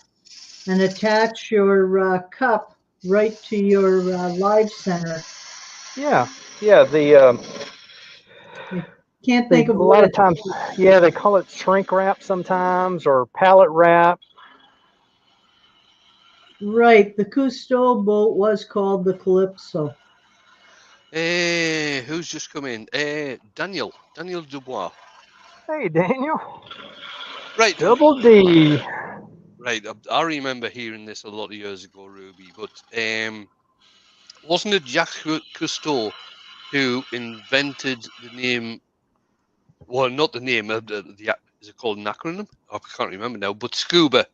and attach your cup right to your live center. Yeah. Yeah. I can't The think of a what lot of it. times, yeah, they call it shrink wrap sometimes or pallet wrap. Right, the Cousteau boat was called the Calypso. Who's just come in? Daniel Dubois. Hey, Daniel. Right. Double D. Right. I remember hearing this a lot of years ago, Ruby, but wasn't it Jacques Cousteau who invented the name? Well, not the name. Is it called an acronym? I can't remember now. But scuba.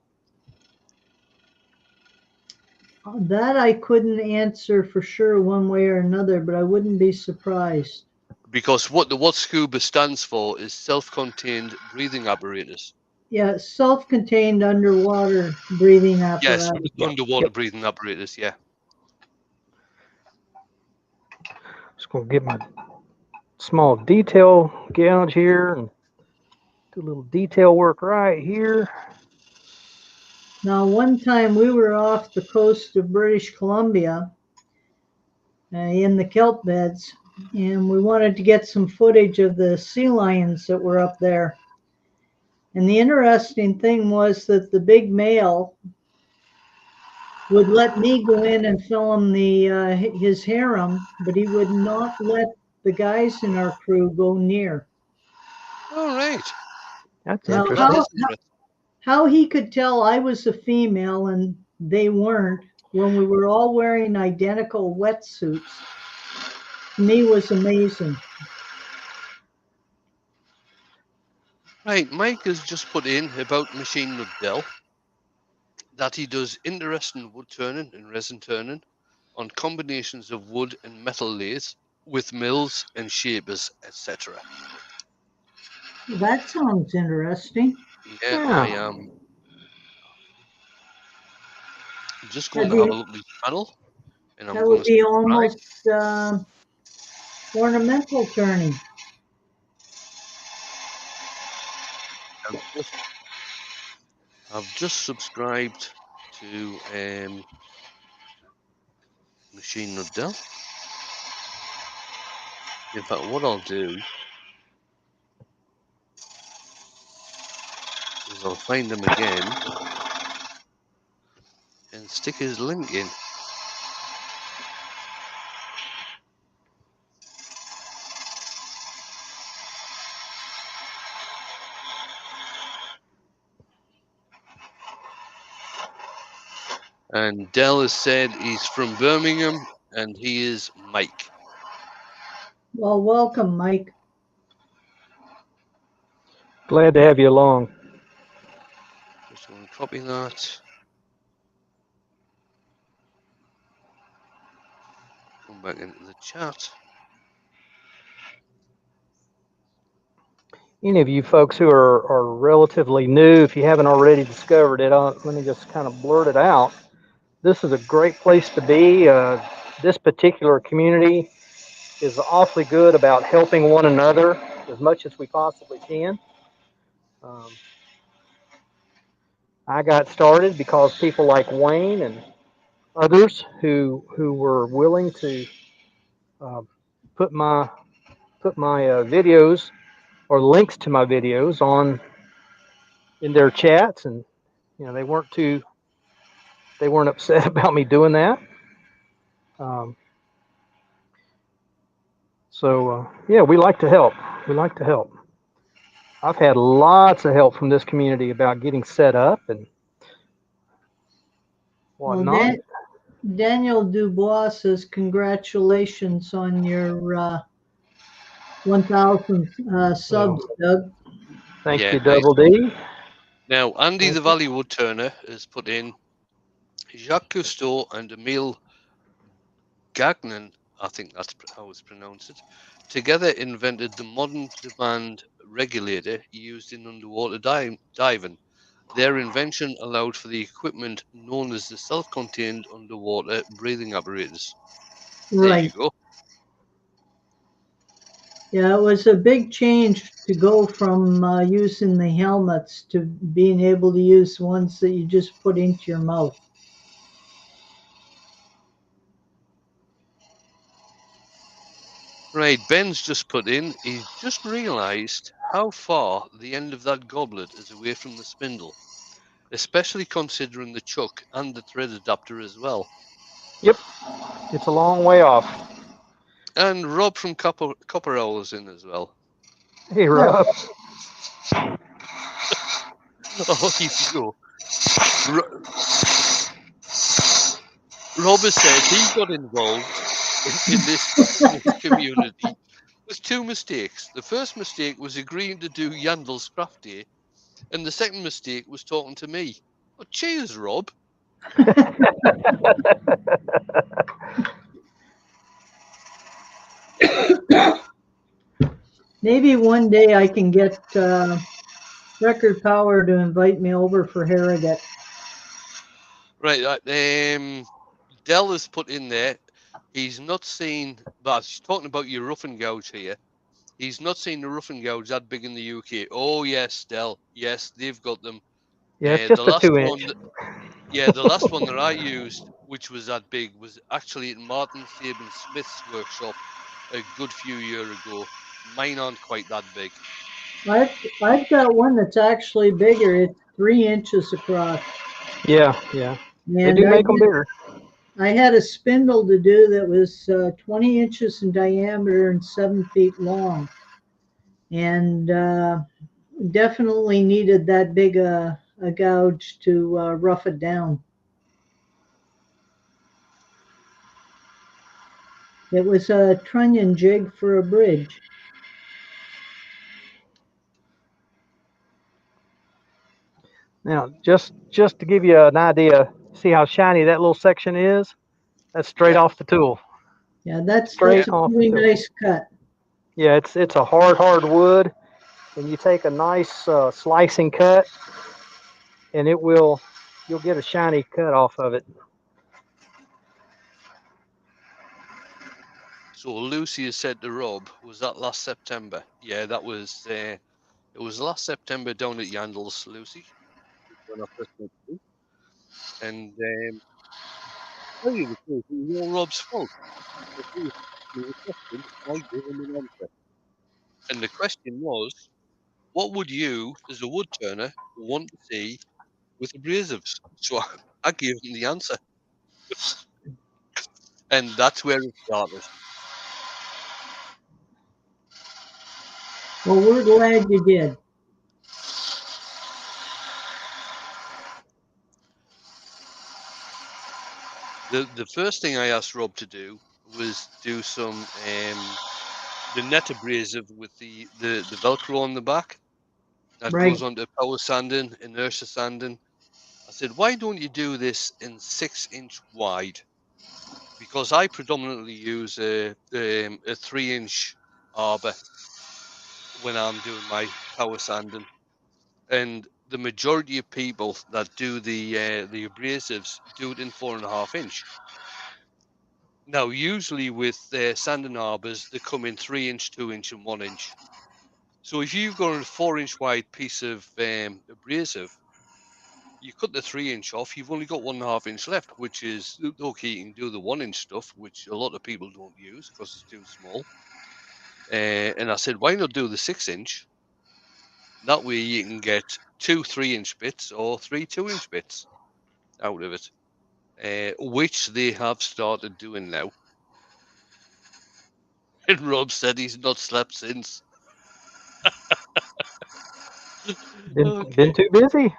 That I couldn't answer for sure one way or another, but I wouldn't be surprised. Because what scuba stands for is self-contained breathing apparatus. Yeah, self-contained underwater breathing Yes, apparatus. Yep. underwater Yep. breathing apparatus. Yeah. Just gonna get my small detail gouge here and do a little detail work right here. Now, one time we were off the coast of British Columbia in the kelp beds, and we wanted to get some footage of the sea lions that were up there. And the interesting thing was that the big male would let me go in and film his harem, but he would not let the guys in our crew go near. All right. That's Now, That interesting. is interesting. how he could tell I was a female and they weren't when we were all wearing identical wetsuits, to me was amazing. Right. Mike has just put in about Machine Nut Dell that he does interesting wood turning and resin turning on combinations of wood and metal lathes with mills and shapers, etc. That sounds interesting. Yeah, I Yeah. am just going That'd to have be, a look at his channel, and I'm that going would to be subscribe. almost ornamental turning. I've just subscribed to Machine Nut Dell. In fact, what I'll do is I'll find him again and stick his link in. And Dell has said he's from Birmingham and he is Mike. Well, welcome, Mike. Glad to have you along. Just going to copy that. Come back into the chat. Any of you folks who are relatively new, if you haven't already discovered it, let me just kind of blurt it out. This is a great place to be. This particular community is awfully good about helping one another as much as we possibly can. Um, I got started because people like Wayne and others who were willing to uh, put my videos or links to my videos on in their chats, and they weren't upset about me doing that. Um, so yeah, we like to help. We like to help. I've had lots of help from this community about getting set up and Well, whatnot. Daniel Dubois says congratulations on your 1,000 subs, Well, Doug. thank Yeah, you, nice Double one. D. Now, Andy Thank the you. Valley Wood Turner has put in Jacques Cousteau and Emile Gagnon, I think that's how it's pronounced, together invented the modern demand regulator used in underwater diving. Their invention allowed for the equipment known as the self-contained underwater breathing apparatus. There you Right. go. Yeah, it was a big change to go from using the helmets to being able to use ones that you just put into your mouth. Right, Ben's just put in, he's just realised how far the end of that goblet is away from the spindle, especially considering the chuck and the thread adapter as well. Yep, it's a long way off. And Rob from Copper Owl is in as well. Hey, Oh, Rob. Oh, here we go. Robert said he got involved in this community with two mistakes. The first mistake was agreeing to do Yandel's craft day, and the second mistake was talking to me. Oh, cheers, Rob. Maybe one day I can get Record Power to invite me over for Harrogate. Right. Dell has put in there. He's not seen. But he's talking about your rough and gouge here. He's not seen the rough and gouge that big in the UK. Oh yes, Dell. Yes, they've got them. Yeah, it's The just a last 2 inch. one. Yeah, the last one that I used, which was that big, was actually at Martin Sabin Smith's workshop a good few years ago. Mine aren't quite that big. I've got one that's actually bigger. It's 3 inches across, Yeah, yeah. They and do make them bigger. I had a spindle to do that was 20 inches in diameter and 7 feet long, and definitely needed that big a gouge to rough it down. It was a trunnion jig for a bridge. Now, just to give you an idea, see how shiny that little section is? That's straight Yeah. off the tool. Yeah, that's Straight a off the pretty tool. nice cut. Yeah, it's a hard wood, and you take a nice slicing cut, and you'll get a shiny cut off of it. So Lucy has said to Rob, was that last September? Yeah, that was. It was last September down at Yandles, Lucy. When I first met you. And tell you the truth, it was all Rob's fault. Because he was asking me a question, I gave him an answer. And the question was, what would you, as a wood turner, want to see with abrasives? So I gave him the answer. And that's where it started. Well, we're glad you did. The first thing I asked Rob to do was do some the net abrasive with the Velcro on the back that Right. goes onto power sanding, inertia sanding. I said, why don't you do this in 6 inch wide? Because I predominantly use a 3 inch arbor when I'm doing my power sanding, and the majority of people that do the abrasives do it in 4.5 inch. Now, usually with sanding arbors, they come in 3 inch, 2 inch, and 1 inch. So if you've got a 4 inch wide piece of abrasive, you cut the 3 inch off, you've only got 1.5 inch left, which is okay. You can do the 1 inch stuff, which a lot of people don't use because it's too small. And I said, why not do the 6 inch? That way you can get 2 3 inch bits or 3 2 inch bits out of it, which they have started doing now. And Rob said he's not slept since. Been Okay. too busy.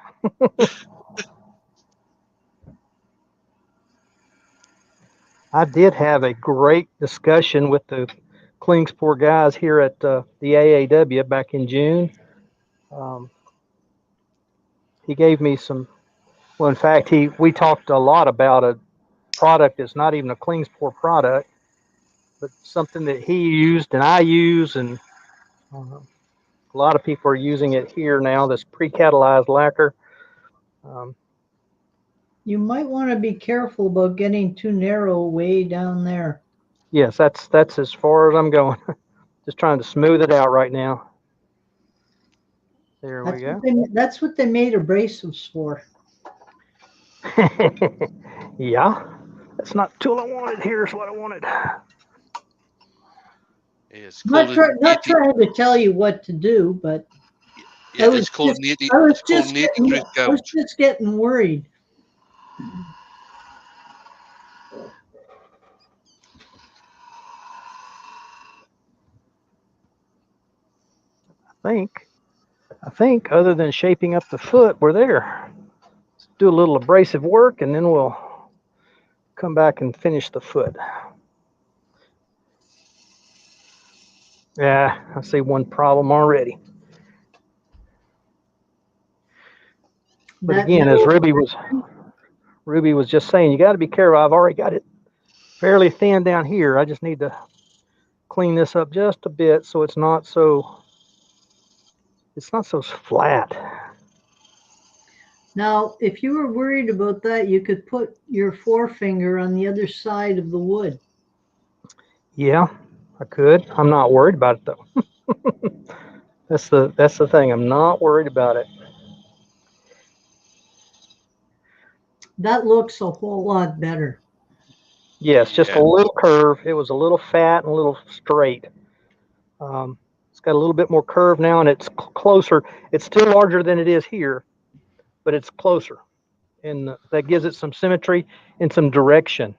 I did have a great discussion with the Klingspor guys here at the AAW back in June. Um, he gave me some. Well, in fact, we talked a lot about a product that's not even a Klingspor product, but something that he used and I use, and a lot of people are using it here now. This pre-catalyzed lacquer. Um, You might want to be careful about getting too narrow way down there. yes, that's as far as I'm going. Just trying to smooth it out right now. There we go. That's what they made abrasives for. Yeah, that's not the tool I wanted. Here's what I wanted. It's Not called an not 80. trying to tell you what to do, but Yeah, it's called an 80. It's called an 80 grit I was gouge. just getting worried. I think other than shaping up the foot, we're there. Let's do a little abrasive work, and then we'll come back and finish the foot. Yeah, I see one problem already. But That again, as metal, Ruby was just saying, you got to be careful. I've already got it fairly thin down here. I just need to clean this up just a bit so it's not so flat. Now, if you were worried about that, you could put your forefinger on the other side of the wood. Yeah, I could. I'm not worried about it though. That's the thing. I'm not worried about it. That looks a whole lot better. Yes, just a Yeah. little curve. It was a little fat and a little straight. It's got a little bit more curve now, and it's closer. It's still larger than it is here, but it's closer, and that gives it some symmetry and some direction.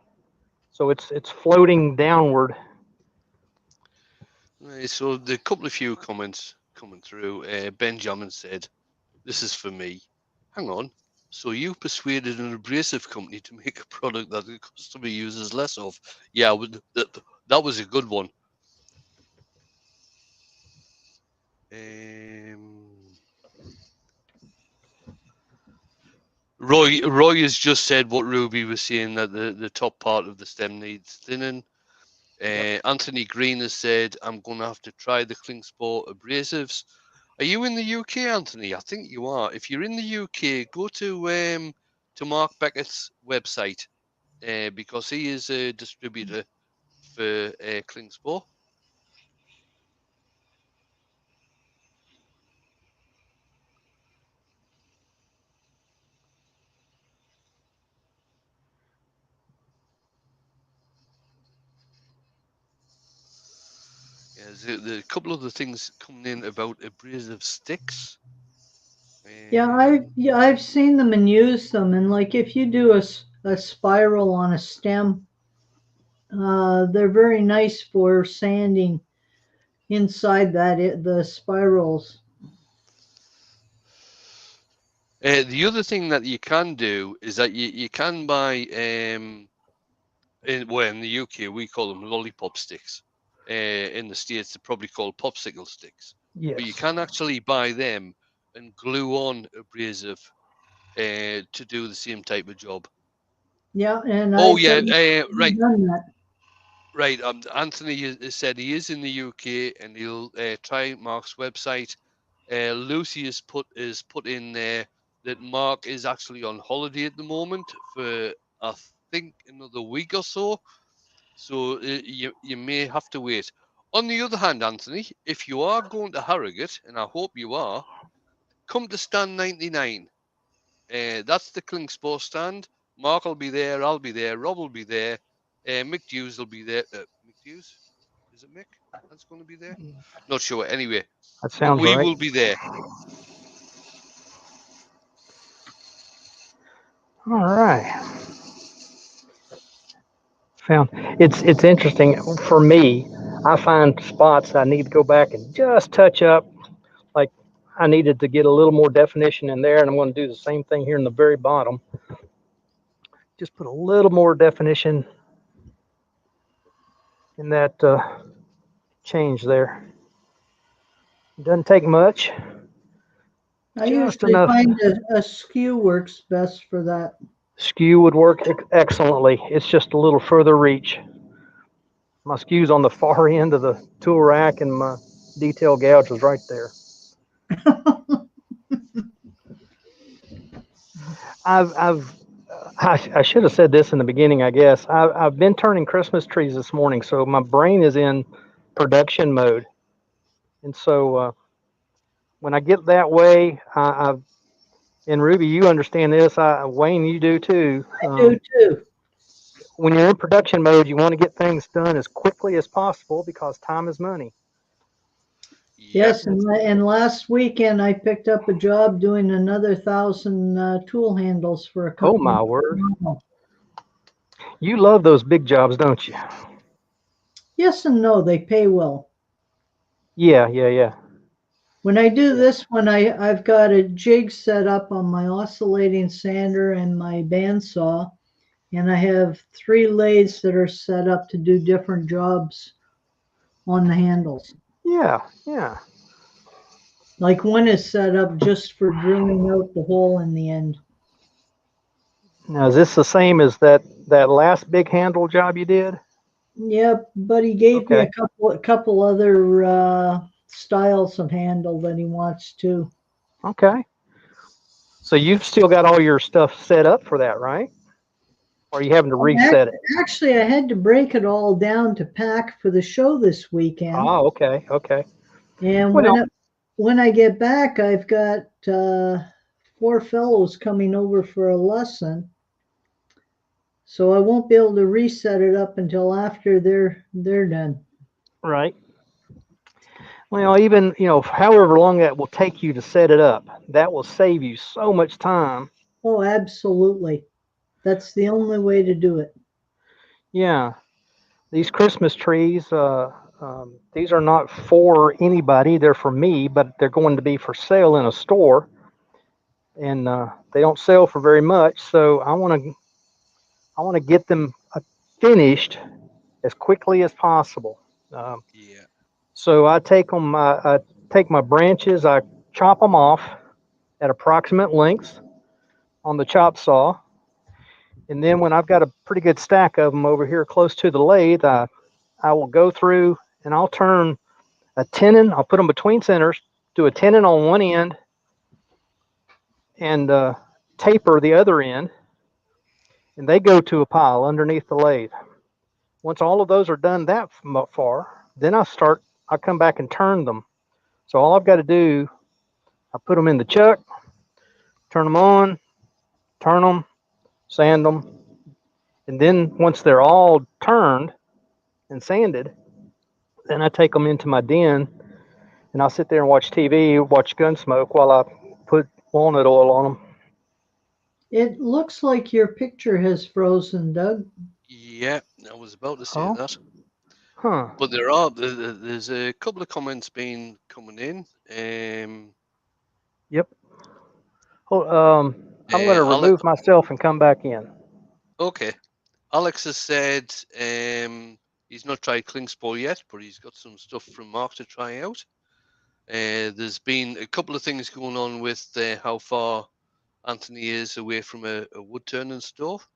So it's floating downward. Right, so the couple of few comments coming through. Benjamin said, "This is for me." Hang on. So you persuaded an abrasive company to make a product that the customer uses less of? Yeah, that was a good one. Um, Roy has just said what Ruby was saying, that the top part of the stem needs thinning. Yep. Anthony Green has said, "I'm going to have to try the Klingspor abrasives." Are you in the UK, Anthony? I think you are. If you're in the UK, go to Mark Beckett's website because he is a distributor for Klingspor. Yeah, there's a couple of the things coming in about abrasive sticks. Yeah, I've seen them and used them, and like if you do a spiral on a stem, they're very nice for sanding inside the spirals. The other thing that you can do is that you can buy in the UK we call them lollipop sticks. In the States they're probably called popsicle sticks. But you Yes. can actually buy them and glue on abrasive to do the same type of job. Yeah, and Oh I've yeah, right, done that. right. Anthony has said he is in the UK and he'll try Mark's website. Lucy has put in there that Mark is actually on holiday at the moment for I think another week or so. So you may have to wait. On the other hand, Anthony, if you are going to Harrogate, and I hope you are, come to stand 99. That's the Klingspor stand. Mark will be there. I'll be there. Rob will be there. Mick Hughes will be there. Mick Hughes? Is it Mick that's going to be there? Not sure. Anyway, That but sounds we right. will be there. All right. Found it's interesting for me. I find spots I need to go back and just touch up. Like I needed to get a little more definition in there, and I'm going to do the same thing here in the very bottom. Just put a little more definition in that change there. It doesn't take much, I just usually enough. find a skew works best for that. Skew would work excellently. It's just a little further reach. My skew's on the far end of the tool rack, and my detail gouge was right there. I've I should have said this in the beginning, I guess. I've been turning Christmas trees this morning, so my brain is in production mode. And so when I get that way, and Ruby, you understand this. Wayne, you do too. I do too. When you're in production mode, you want to get things done as quickly as possible because time is money. Yep. Yes, and last weekend I picked up a job doing another 1,000 tool handles for a Oh company. my word! You love those big jobs, don't you? Yes and no, they pay well. Yeah, yeah, yeah. When I do Yeah. this one, I've got a jig set up on my oscillating sander and my bandsaw, and I have 3 lathes that are set up to do different jobs on the handles. Yeah, yeah. Like one is set up just for drilling out the hole in the end. Now, is this the same as that last big handle job you did? Yep, but he gave me Okay. a couple other styles of handle that he wants to. Okay. So you've still got all your stuff set up for that, right? Or are you having to reset it? Actually, I had to break it all down to pack for the show this weekend. Oh, okay. Okay. And Well, when I get back, I've got four fellows coming over for a lesson, so I won't be able to reset it up until after they're done. right. Well, even, however long that will take you to set it up, that will save you so much time. Oh, absolutely. That's the only way to do it. Yeah. These Christmas trees, these are not for anybody. They're for me, but they're going to be for sale in a store, and they don't sell for very much. So I want to get them finished as quickly as possible. Um, Yeah. so I take my branches, I chop them off at approximate lengths on the chop saw, and then when I've got a pretty good stack of them over here close to the lathe, I will go through and I'll turn a tenon. I'll put them between centers, do a tenon on one end, and taper the other end, and they go to a pile underneath the lathe. Once all of those are done that far, then I come back and turn them. So all I've got to do, I put them in the chuck, turn them on, turn them, sand them, and then once they're all turned and sanded, then I take them into my den and I'll sit there and watch TV, watch Gunsmoke while I put walnut oil on them. It looks like your picture has frozen, Doug. Yeah, I was about to say Oh, that. huh. But there's a couple of comments been coming in. Yep. Oh, I'm going to Alex, remove myself and come back in. okay. Alex has said he's not tried Klingspor yet, but he's got some stuff from Mark to try out. There's been a couple of things going on with how far Anthony is away from a wood turning stove.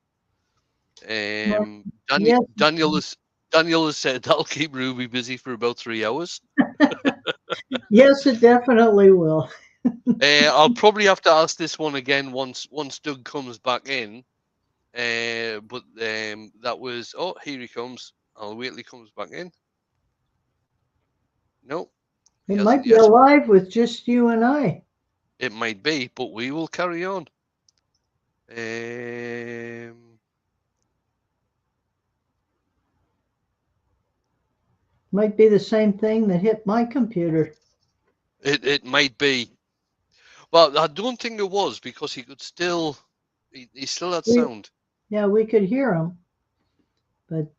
Well, Daniel, yes, Daniel has said that'll keep Ruby busy for about 3 hours. yes, it definitely will. I'll probably have to ask this one again once Doug comes back in. But that was here he comes. I'll wait till he comes back in. No, he It might hasn't be yet. alive with just you and I. It might be, but we will carry on. Um, Might be the same thing that hit my computer. it might be. Well, I don't think it was because he could still he still had We, sound. yeah, we could hear him, but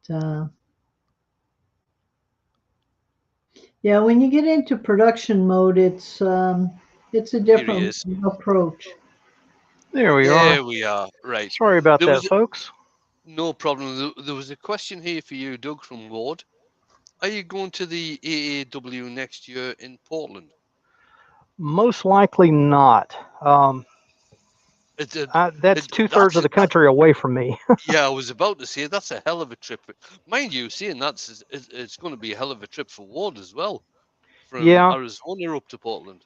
yeah, when you get into production mode, it's a Here he different is. approach. There we are. There we are. Right. Sorry about There that, was folks. no problem. There was a question here for you, Doug from Ward. Are you going to the AAW next year in Portland? Most likely not. It, it, That's two-thirds that's of the that. country away from me. Yeah, I was about to say that's a hell of a trip. Mind you, seeing it's going to be a hell of a trip for Ward as well, from Yeah. Arizona up to Portland.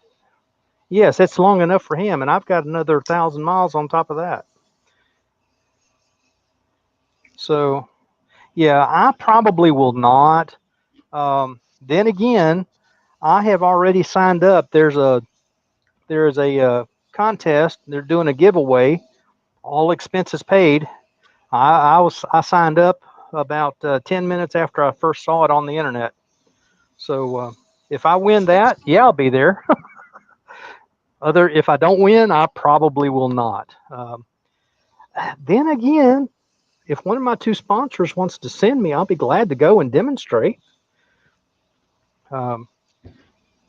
Yes, it's long enough for him, and I've got another 1,000 miles on top of that. So, yeah, I probably will not. Then again, I have already signed up. There is a contest. They're doing a giveaway, all expenses paid. I signed up about 10 minutes after I first saw it on the internet. So if I win that, yeah, I'll be there. If I don't win, I probably will not. Then again, if one of my two sponsors wants to send me, I'll be glad to go and demonstrate. Um,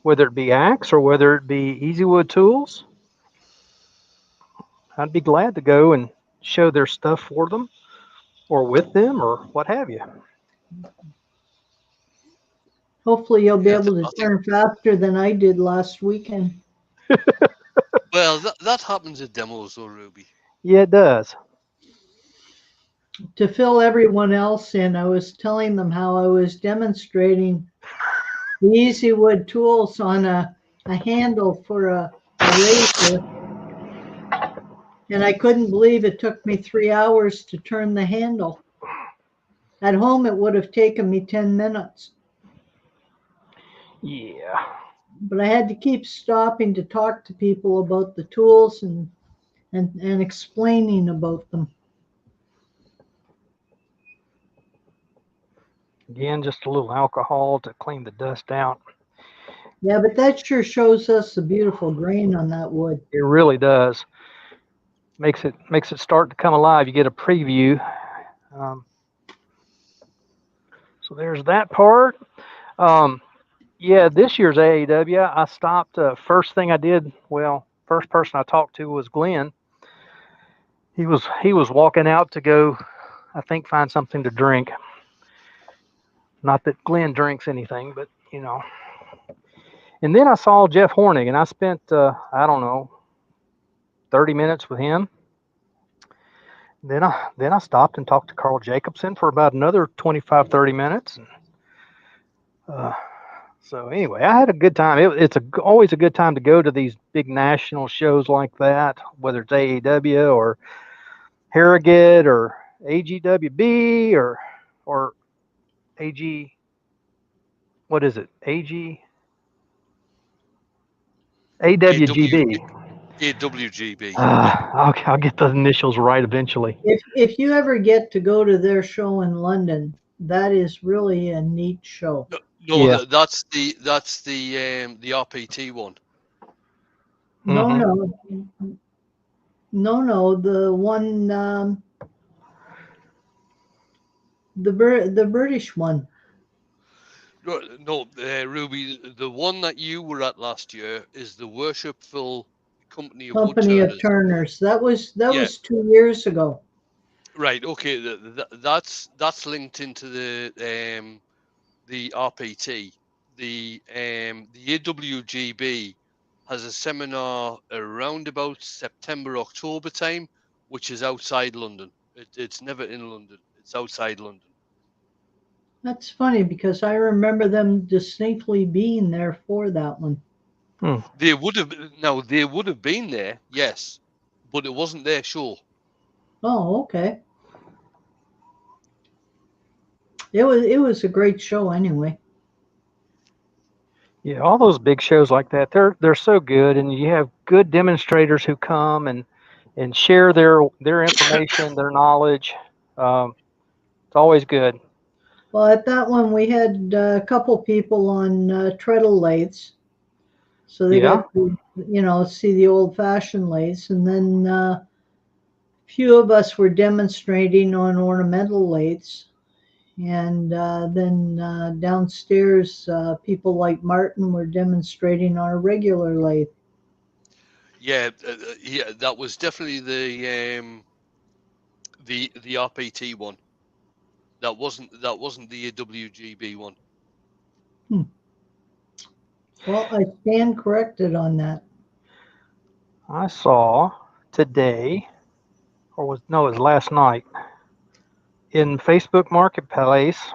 whether it be Axe or whether it be Easywood Tools, I'd be glad to go and show their stuff for them or with them or what have you. Hopefully, you'll be Yeah, able to I think. turn faster than I did last weekend. Well, that happens at demos, though, Ruby. Yeah, it does. to fill everyone else in, I was telling them how I was demonstrating the Easy Wood tools on a handle for a razor, and I couldn't believe it took me 3 hours to turn the handle. At home, it would have taken me 10 minutes, Yeah. but I had to keep stopping to talk to people about the tools and explaining about them. Again, just a little alcohol to clean the dust out. Yeah, but that sure shows us the beautiful grain on that wood. It really does. Makes it start to come alive. You get a preview. Um, so there's that part. Um, yeah, this year's AAW, I stopped. First thing I did, well, first person I talked to was Glenn. He was walking out to go, I think, find something to drink. Not that Glenn drinks anything, but you know. And then I saw Jeff Hornig, and I spent I don't know 30 minutes with him. Then I stopped and talked to Carl Jacobson for about another 25, 30 minutes. Uh, so anyway, I had a good time. Always a good time to go to these big national shows like that, whether it's AAW or Harrogate or AGWB or AG. What is it? AW, AWGB. AWGB. Yeah. I'll get the initials right eventually. If you ever get to go to their show in London, that is really a neat show. No, no, Yeah. that's the RPT one. No, Hmm. no, no, the one, the British one, No, Ruby, the one that you were at last year is the Worshipful Company of Wood Company of Turners. Turners. That Yeah, was 2 years ago. right. Okay, that's linked into the RPT. The AWGB has a seminar around about September, October time, which is outside London. It's never in London. It's outside London. That's funny because I remember them distinctly being there for that one. Hmm. They would have been there, yes, but it wasn't their show. Oh, okay. It was a great show anyway. Yeah, all those big shows like that, they're so good, and you have good demonstrators who come and share their information, their knowledge. It's always good. Well, at that one we had a couple people on treadle lathes, so they Yeah. got to see the old-fashioned lathes, and then few of us were demonstrating on ornamental lathes. And then downstairs, people like Martin were demonstrating on a regular lathe. Yeah, yeah, that was definitely the RPT one. That wasn't the WGB one. Hmm. Well, I stand corrected on that. I saw today, or was no, it was last night in Facebook Marketplace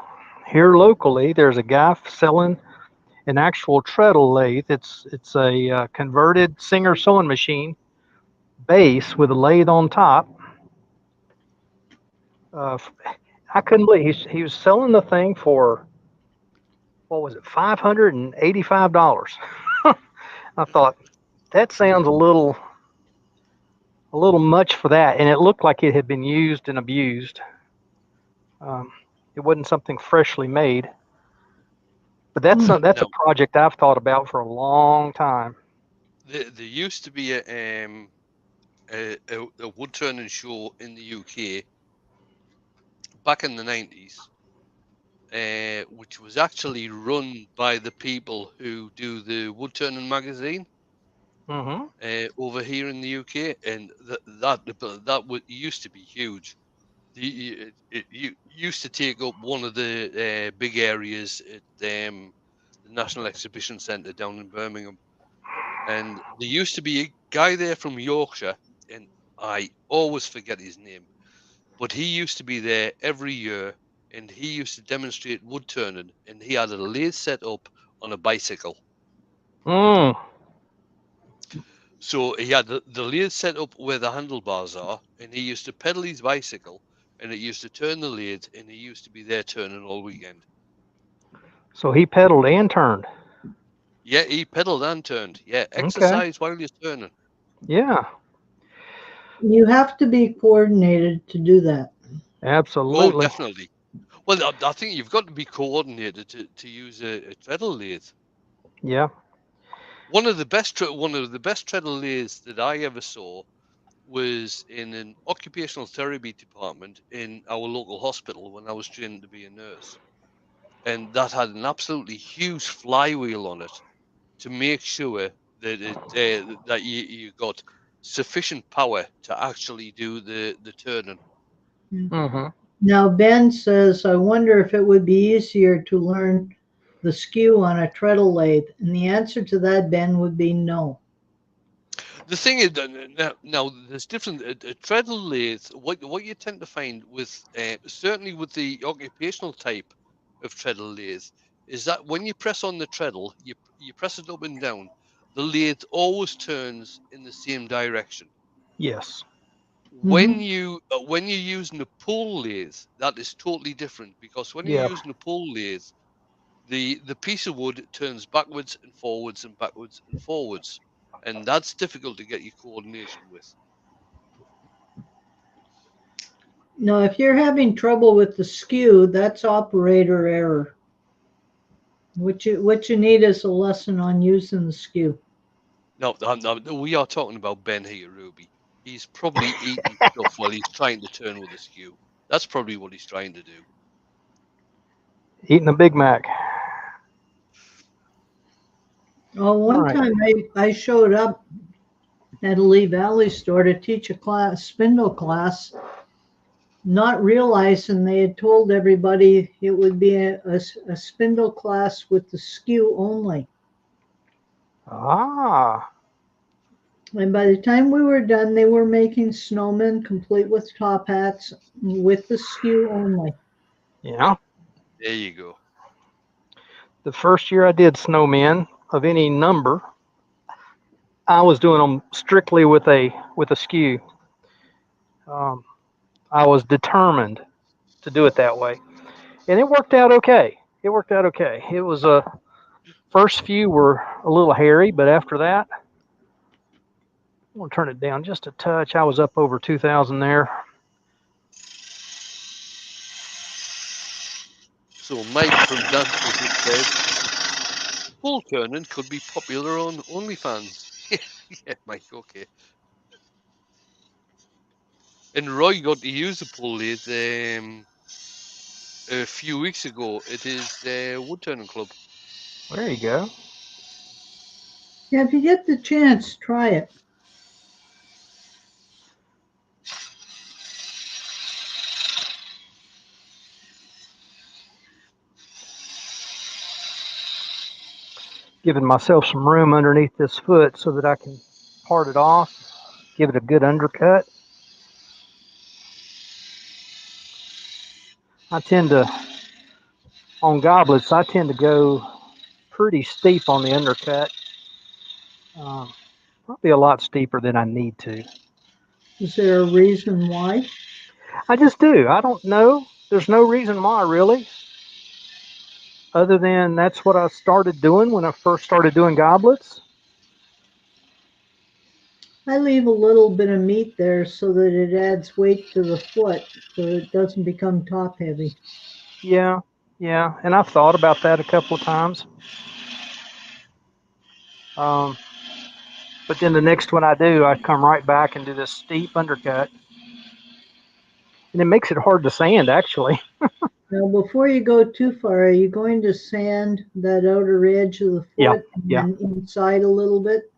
here locally. There's a guy selling an actual treadle lathe. It's a converted Singer sewing machine base with a lathe on top. Uh, I couldn't believe he was selling the thing for what was it, $585. I thought that sounds a little much for that, and it looked like it had been used and abused. Um, it wasn't something freshly made, but Hmm. that's a Now, project I've thought about for a long time. there used to be a wood turning show in the UK back in the 90s, which was actually run by the people who do the wood turning magazine Hmm. over here in the UK, and that used to be huge. It used to take up one of the big areas at the National Exhibition Centre down in Birmingham, and there used to be a guy there from Yorkshire, and I always forget his name. but he used to be there every year, and he used to demonstrate wood turning, and he had a lathe set up on a bicycle. Mm. So he had the lathe set up where the handlebars are, and he used to pedal his bicycle, and it used to turn the lathe, and he used to be there turning all weekend. So he pedaled and turned. Yeah, he pedaled and turned. Yeah, Okay. exercise while you're turning. Yeah, You have to be coordinated to do that. Oh, absolutely. definitely. Well, I think you've got to be coordinated to use a treadle lathe. Yeah. One of the best treadle lathes that I ever saw was in an occupational therapy department in our local hospital when I was training to be a nurse, and that had an absolutely huge flywheel on it to make sure that you got sufficient power to actually do the turning. Mm-hmm. Now, Ben says, I wonder if it would be easier to learn the skew on a treadle lathe. And the answer to that, Ben, would be no. The thing is, now there's different treadle lathe. What you tend to find with certainly with the occupational type of treadle lathe is that when you press on the treadle, you press it up and down, the lathe always turns in the same direction. Yes. Hmm. When you're using a pull lathe, that is totally different, because when you're Yeah. using a pull lathe, the piece of wood turns backwards and forwards and backwards and forwards, and that's difficult to get your coordination with. Now, if you're having trouble with the skew, that's operator error. What you need is a lesson on using the skew. No, no, we are talking about Ben here, Ruby. He's probably eating stuff while he's trying to turn with a skew. That's probably what he's trying to do. Eating a Big Mac. Oh, All one right. time I showed up at a Lee Valley store to teach a class, spindle class, not realizing they had told everybody it would be a spindle class with the skew only. Ah. And by the time we were done, they were making snowmen complete with top hats with the skew only. Yeah. There you go. The first year I did snowmen of any number, I was doing them strictly with a skew. Um, I was determined to do it that way, and it worked out okay. It worked out okay. It was first few were a little hairy, but after that, I'm gonna turn it down just a touch. I was up over 2,000 there. So Mike from Dancers has said, pull turning could be popular on OnlyFans. Yeah, Mike, okay. And Roy got to use the pull lathe a few weeks ago at his wood turning club. There you go. Yeah, if you get the chance, try it. Giving myself some room underneath this foot so that I can part it off, give it a good undercut. I tend to, on goblets, I tend to go pretty steep on the undercut. Um, Probably a lot steeper than I need to. Is there a reason why? I just do. I don't know. There's no reason why, really, other than that's what I started doing when I first started doing goblets. I leave a little bit of meat there so that it adds weight to the foot so it doesn't become top heavy. Yeah, yeah. And I've thought about that a couple of times. Um, but then the next one I do, I come right back and do this steep undercut. And it makes it hard to sand, actually. Now, before you go too far, are you going to sand that outer edge of the Yeah, foot and yeah. then inside a little bit?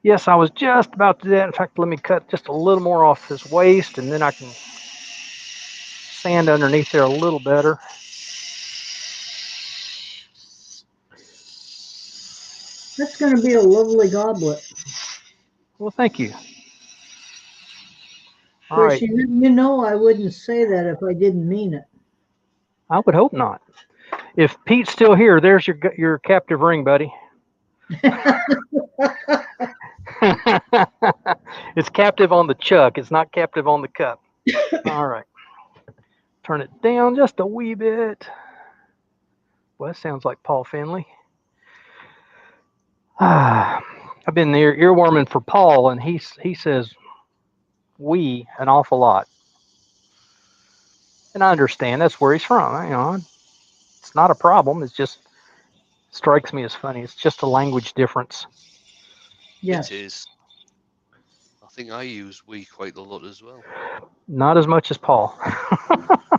Yes, I was just about to do that. In fact, let me cut just a little more off this waist, and then I can sand underneath there a little better. That's going to be a lovely goblet. Well, thank you. Of All course, right. you know I wouldn't say that if I didn't mean it. I would hope not. If Pete's still here, there's your captive ring, buddy. It's captive on the chuck. It's not captive on the cup. All right. Turn it down just a wee bit. Well, that sounds like Paul Finley. I've been there earworming for Paul, and he says we an awful lot, and I understand that's where he's from. It's not a problem. It just strikes me as funny. It's just a language difference. It Yes. is. I think I use we quite a lot as well. Not as much as Paul.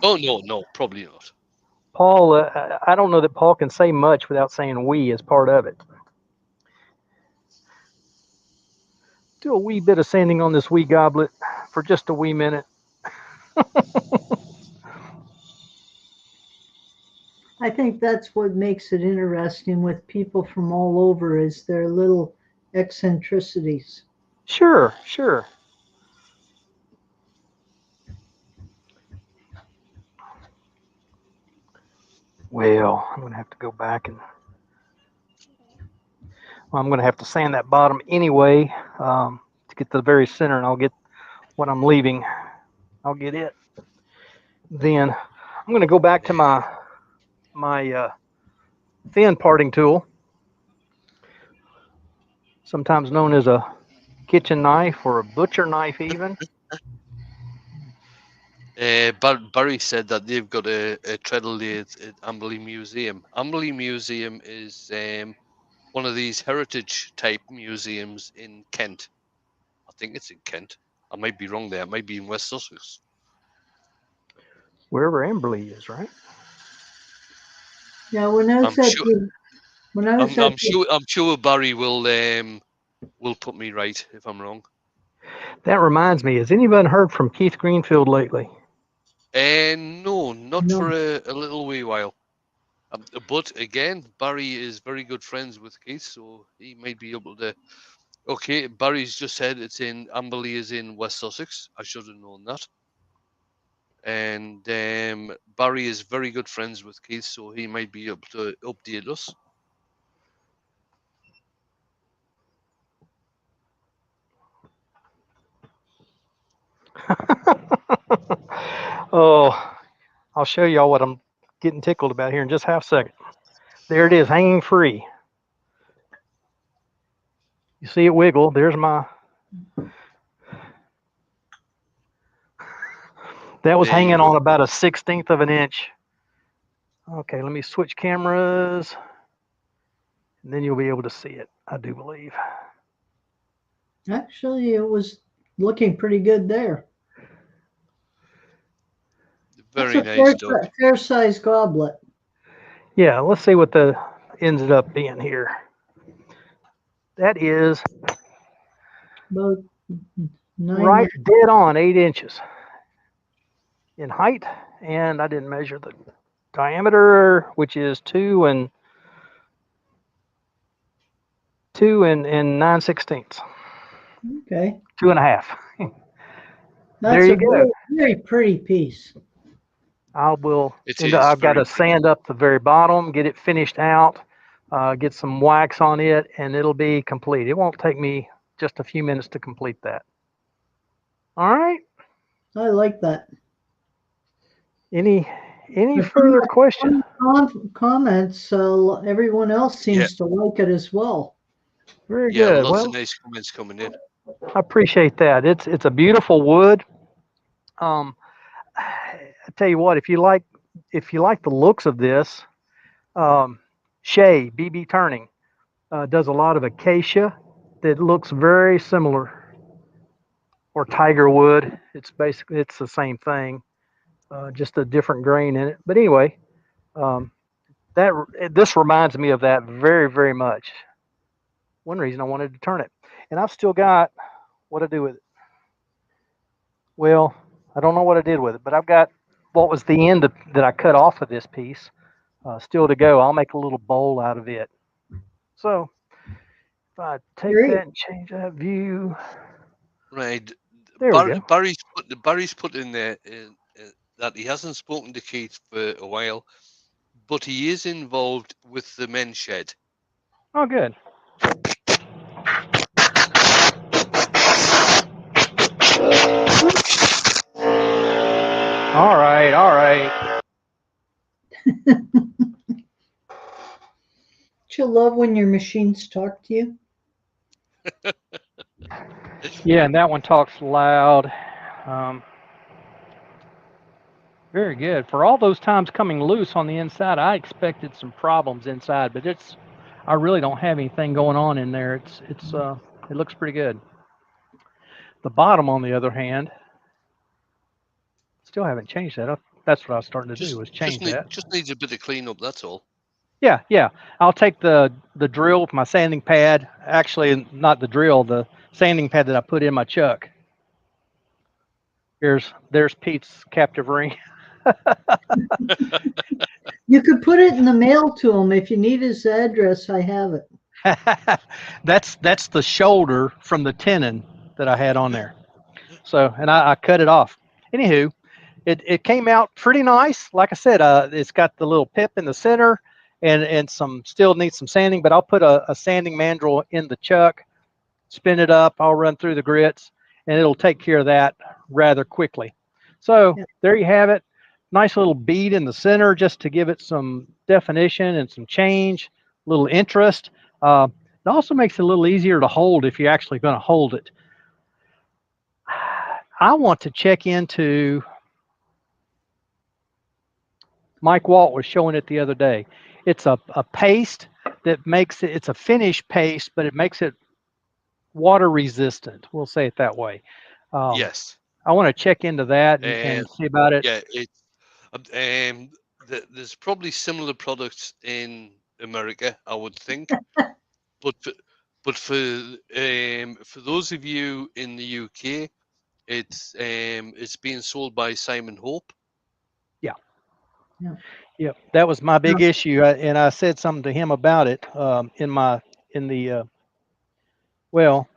Oh no, probably not. Paul, I don't know that Paul can say much without saying we as part of it. Do a wee bit of sanding on this wee goblet for just a wee minute. I think that's what makes it interesting with people from all over is their little eccentricities. Sure, sure. Well, I'm going to have to go back and well, I'm going to have to sand that bottom anyway to get to the very center, and I'll get what I'm leaving. I'll get it. Then I'm going to go back to my thin parting tool, sometimes known as a kitchen knife or a butcher knife, even. Barry said that they've got a treadle lathe at Amberley Museum. Amberley Museum is one of these heritage type museums in Kent. I think it's in Kent. I might be wrong there. It might be in West Sussex. Wherever Amberley is, right? Yeah, when I I'm was at sure. the when I was at I'm the sure. I'm sure Barry will put me right if I'm wrong. That reminds me, has anyone heard from Keith Greenfield lately? No, not no, for a little wee while. But again, Barry is very good friends with Keith, so he might be able to. Okay, Barry's just said it's in Amberley is in West Sussex. I should have known that. And Barry is very good friends with Keith, so he might be able to update us. Oh, I'll show y'all what I'm getting tickled about here in just half a second. There it is, hanging free. You see it wiggle. There's my. That was There you hanging go. on about a 16th of an inch. Okay, let me switch cameras, and then you'll be able to see it, I do believe. actually it was looking pretty good there. That's Very a nice job. fair size goblet. Yeah, let's see what the ended up being here. That is About nine right dead on 8 inches in height, and I didn't measure the diameter, which is 2 and 9/16, Okay. 2.5. There That's you a go. very pretty piece. I will. It And is I've got very to pretty. sand up the very bottom, get it finished out, get some wax on it, and it'll be complete. It won't take me just a few minutes to complete that. All right. I like that. Any But further question? comments, everyone else Yeah, seems to like it as well. Very yeah, good. lots of Well, nice comments coming in. I appreciate that. It's a beautiful wood. Um, I tell you what, if you like the looks of this, um, Shay BB Turning does a lot of acacia that looks very similar, or tiger wood. It's the same thing, just a different grain in it. But anyway, um, that this reminds me of that very much. One reason I wanted to turn it, and I've still got what I do with it. Well, I don't know what I did with it, but I've got what was the end that I cut off of this piece still to go. I'll make a little bowl out of it. So if I take Great. that and change that view, Right, There we go. Barry's put in there that he hasn't spoken to Keith for a while, but he is involved with the men's shed. Oh, good. All right, all right. Don't you love when your machines talk to you? Yeah, and that one talks loud. Um, Very good. For all those times coming loose on the inside, I expected some problems inside, but I really don't have anything going on in there. It looks pretty good. The bottom, on the other hand, still haven't changed that. That's what I was starting to do, was change that. Just needs a bit of cleanup. That's all. Yeah, yeah. I'll take the drill with my sanding pad. Actually, not the drill, the sanding pad that I put in my chuck. There's Pete's captive ring. You could put it in the mail to him. If you need his address, I have it. That's the shoulder from the tenon that I had on there. So, and I cut it off. Anywho, it came out pretty nice. Like I said, it's got the little pip in the center, and some still needs some sanding. But I'll put a sanding mandrel in the chuck, spin it up. I'll run through the grits, and it'll take care of that rather quickly. So Yeah. there you have it. Nice little bead in the center just to give it some definition and some change, a little interest. It also makes it a little easier to hold if you're actually going to hold it. I want to check into, Mike Walt was showing it the other day. It's a paste that makes it, it's a finish paste, but it makes it water resistant. We'll say it that way. Yes. I want to check into that and see about it. Yeah, it's there's probably similar products in America, I would think, but for those of you in the UK, it's being sold by Simon Hope. Yeah. Yeah. Yeah, that was my big Yeah. issue, and I said something to him about it in the well,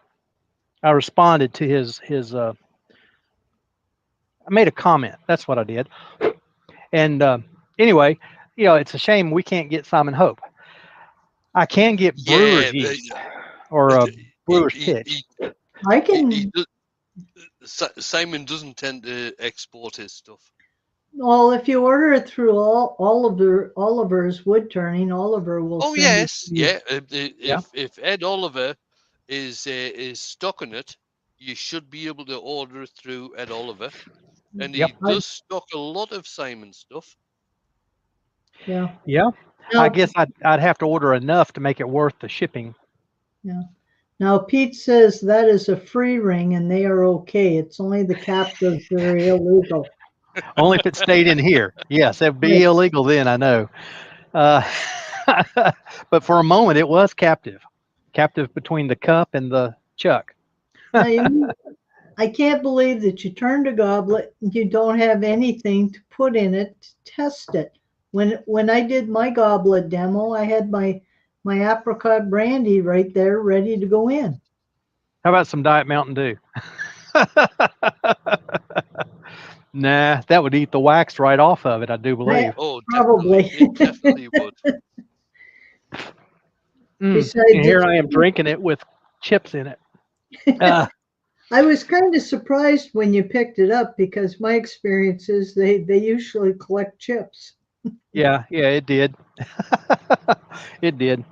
I responded to his. I made a comment. That's what I did. And anyway, it's a shame we can't get Simon Hope. I can get Yeah, brewer's yeast or brewer's he, pitch. I he can. Simon doesn't tend to export his stuff. Well, if you order it through Oliver's wood turning, Oliver will Oh send it yes, to you. yeah. Yeah. If Ed Oliver is stocking it, you should be able to order it through Ed Oliver, and Yep. he does stock a lot of Simon stuff. Yeah. Yeah. I Now, guess I'd have to order enough to make it worth the shipping. yeah. Now Pete says that is a free ring and they are okay. It's only the captives that are illegal. Only if it stayed in here. Yes, it'd be Right. illegal then. I know. Uh, but for a moment, it was captive between the cup and the chuck. Now I can't believe that you turned a goblet and you don't have anything to put in it to test it. When I did my goblet demo, I had my apricot brandy right there ready to go in. How about some Diet Mountain Dew? Nah, that would eat the wax right off of it, I do believe. Oh, Probably. definitely, it definitely would. Besides, And here I am drinking it with chips in it. I was kind of surprised when you picked it up because my experience is they usually collect chips. Yeah, it did. It did.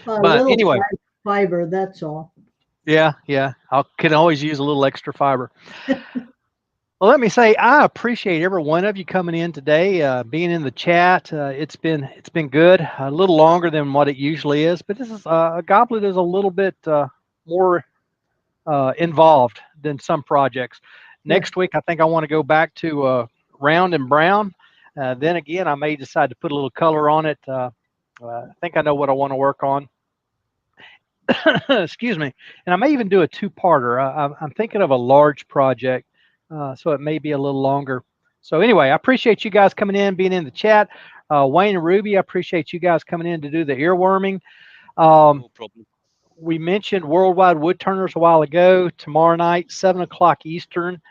A But little anyway, fiber, that's all. yeah, I can always use a little extra fiber. Well, let me say I appreciate every one of you coming in today, being in the chat. It's been good, a little longer than what it usually is, but this is a goblet is a little bit more involved than some projects. Yeah. Next week, I think I want to go back to round and brown. Then again, I may decide to put a little color on it. I think I know what I want to work on. Excuse me. And I may even do a two-parter. I'm thinking of a large project, so it may be a little longer. So anyway, I appreciate you guys coming in, being in the chat. Wayne and Ruby, I appreciate you guys coming in to do the earworming. No problem. we mentioned Worldwide Wood Turners a while ago. Tomorrow night, 7 o'clock Eastern,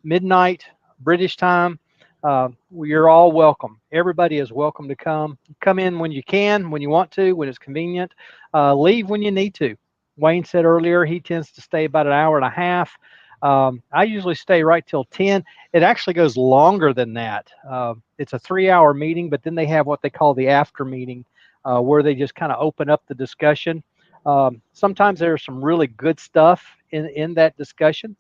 midnight British time. You're all welcome. Everybody is welcome to come. Come in when you can, when you want to, when it's convenient. Leave when you need to. Wayne said earlier he tends to stay about an hour and a half. I usually stay right till 10. It actually goes longer than that. It's a 3 hour meeting, but then they have what they call the after meeting, where they just kind of open up the discussion. Sometimes there's some really good stuff in that discussion.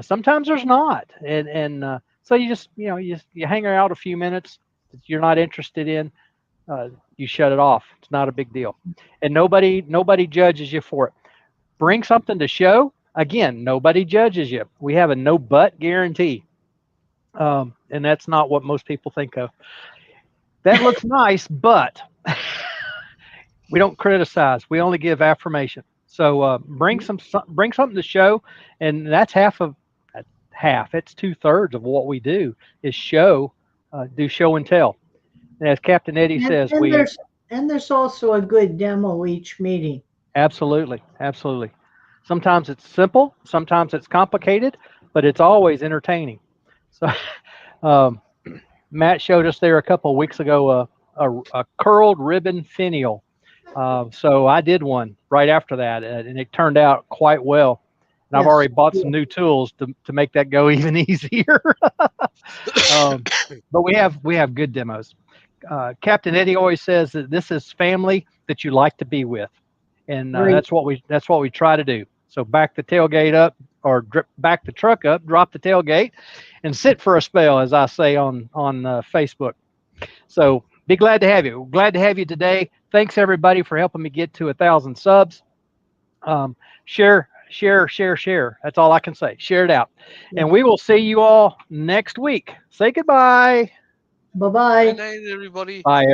Sometimes there's not, and so you just you hang out a few minutes that you're not interested in. Uh, you shut it off. It's not a big deal, and nobody judges you for it. Bring something to show. Again, nobody judges you. We have a no but guarantee, and that's not what most people think of. That looks nice, but we don't criticize. We only give affirmation. So bring something to show, and that's half. It's 2/3 of what we do is show, do show and tell. And as Captain Eddie And, says, and we there's and there's also a good demo each meeting. absolutely. Sometimes it's simple, sometimes it's complicated, but it's always entertaining. So um, Matt showed us there a couple of weeks ago a curled ribbon finial. So I did one right after that, and it turned out quite well. And I've Yes. already bought some new tools to make that go even easier. um, but we have good demos. Captain Eddie always says that this is family that you like to be with, and Great. that's what we try to do. So back the tailgate up, or back the truck up, drop the tailgate, and sit for a spell, as I say on Facebook. So be glad to have you. Glad to have you today. Thanks everybody for helping me get to 1,000 subs. Share. That's all I can say. Share it out. And we will see you all next week. Say goodbye. Bye Good bye. night, everybody. Bye, everybody.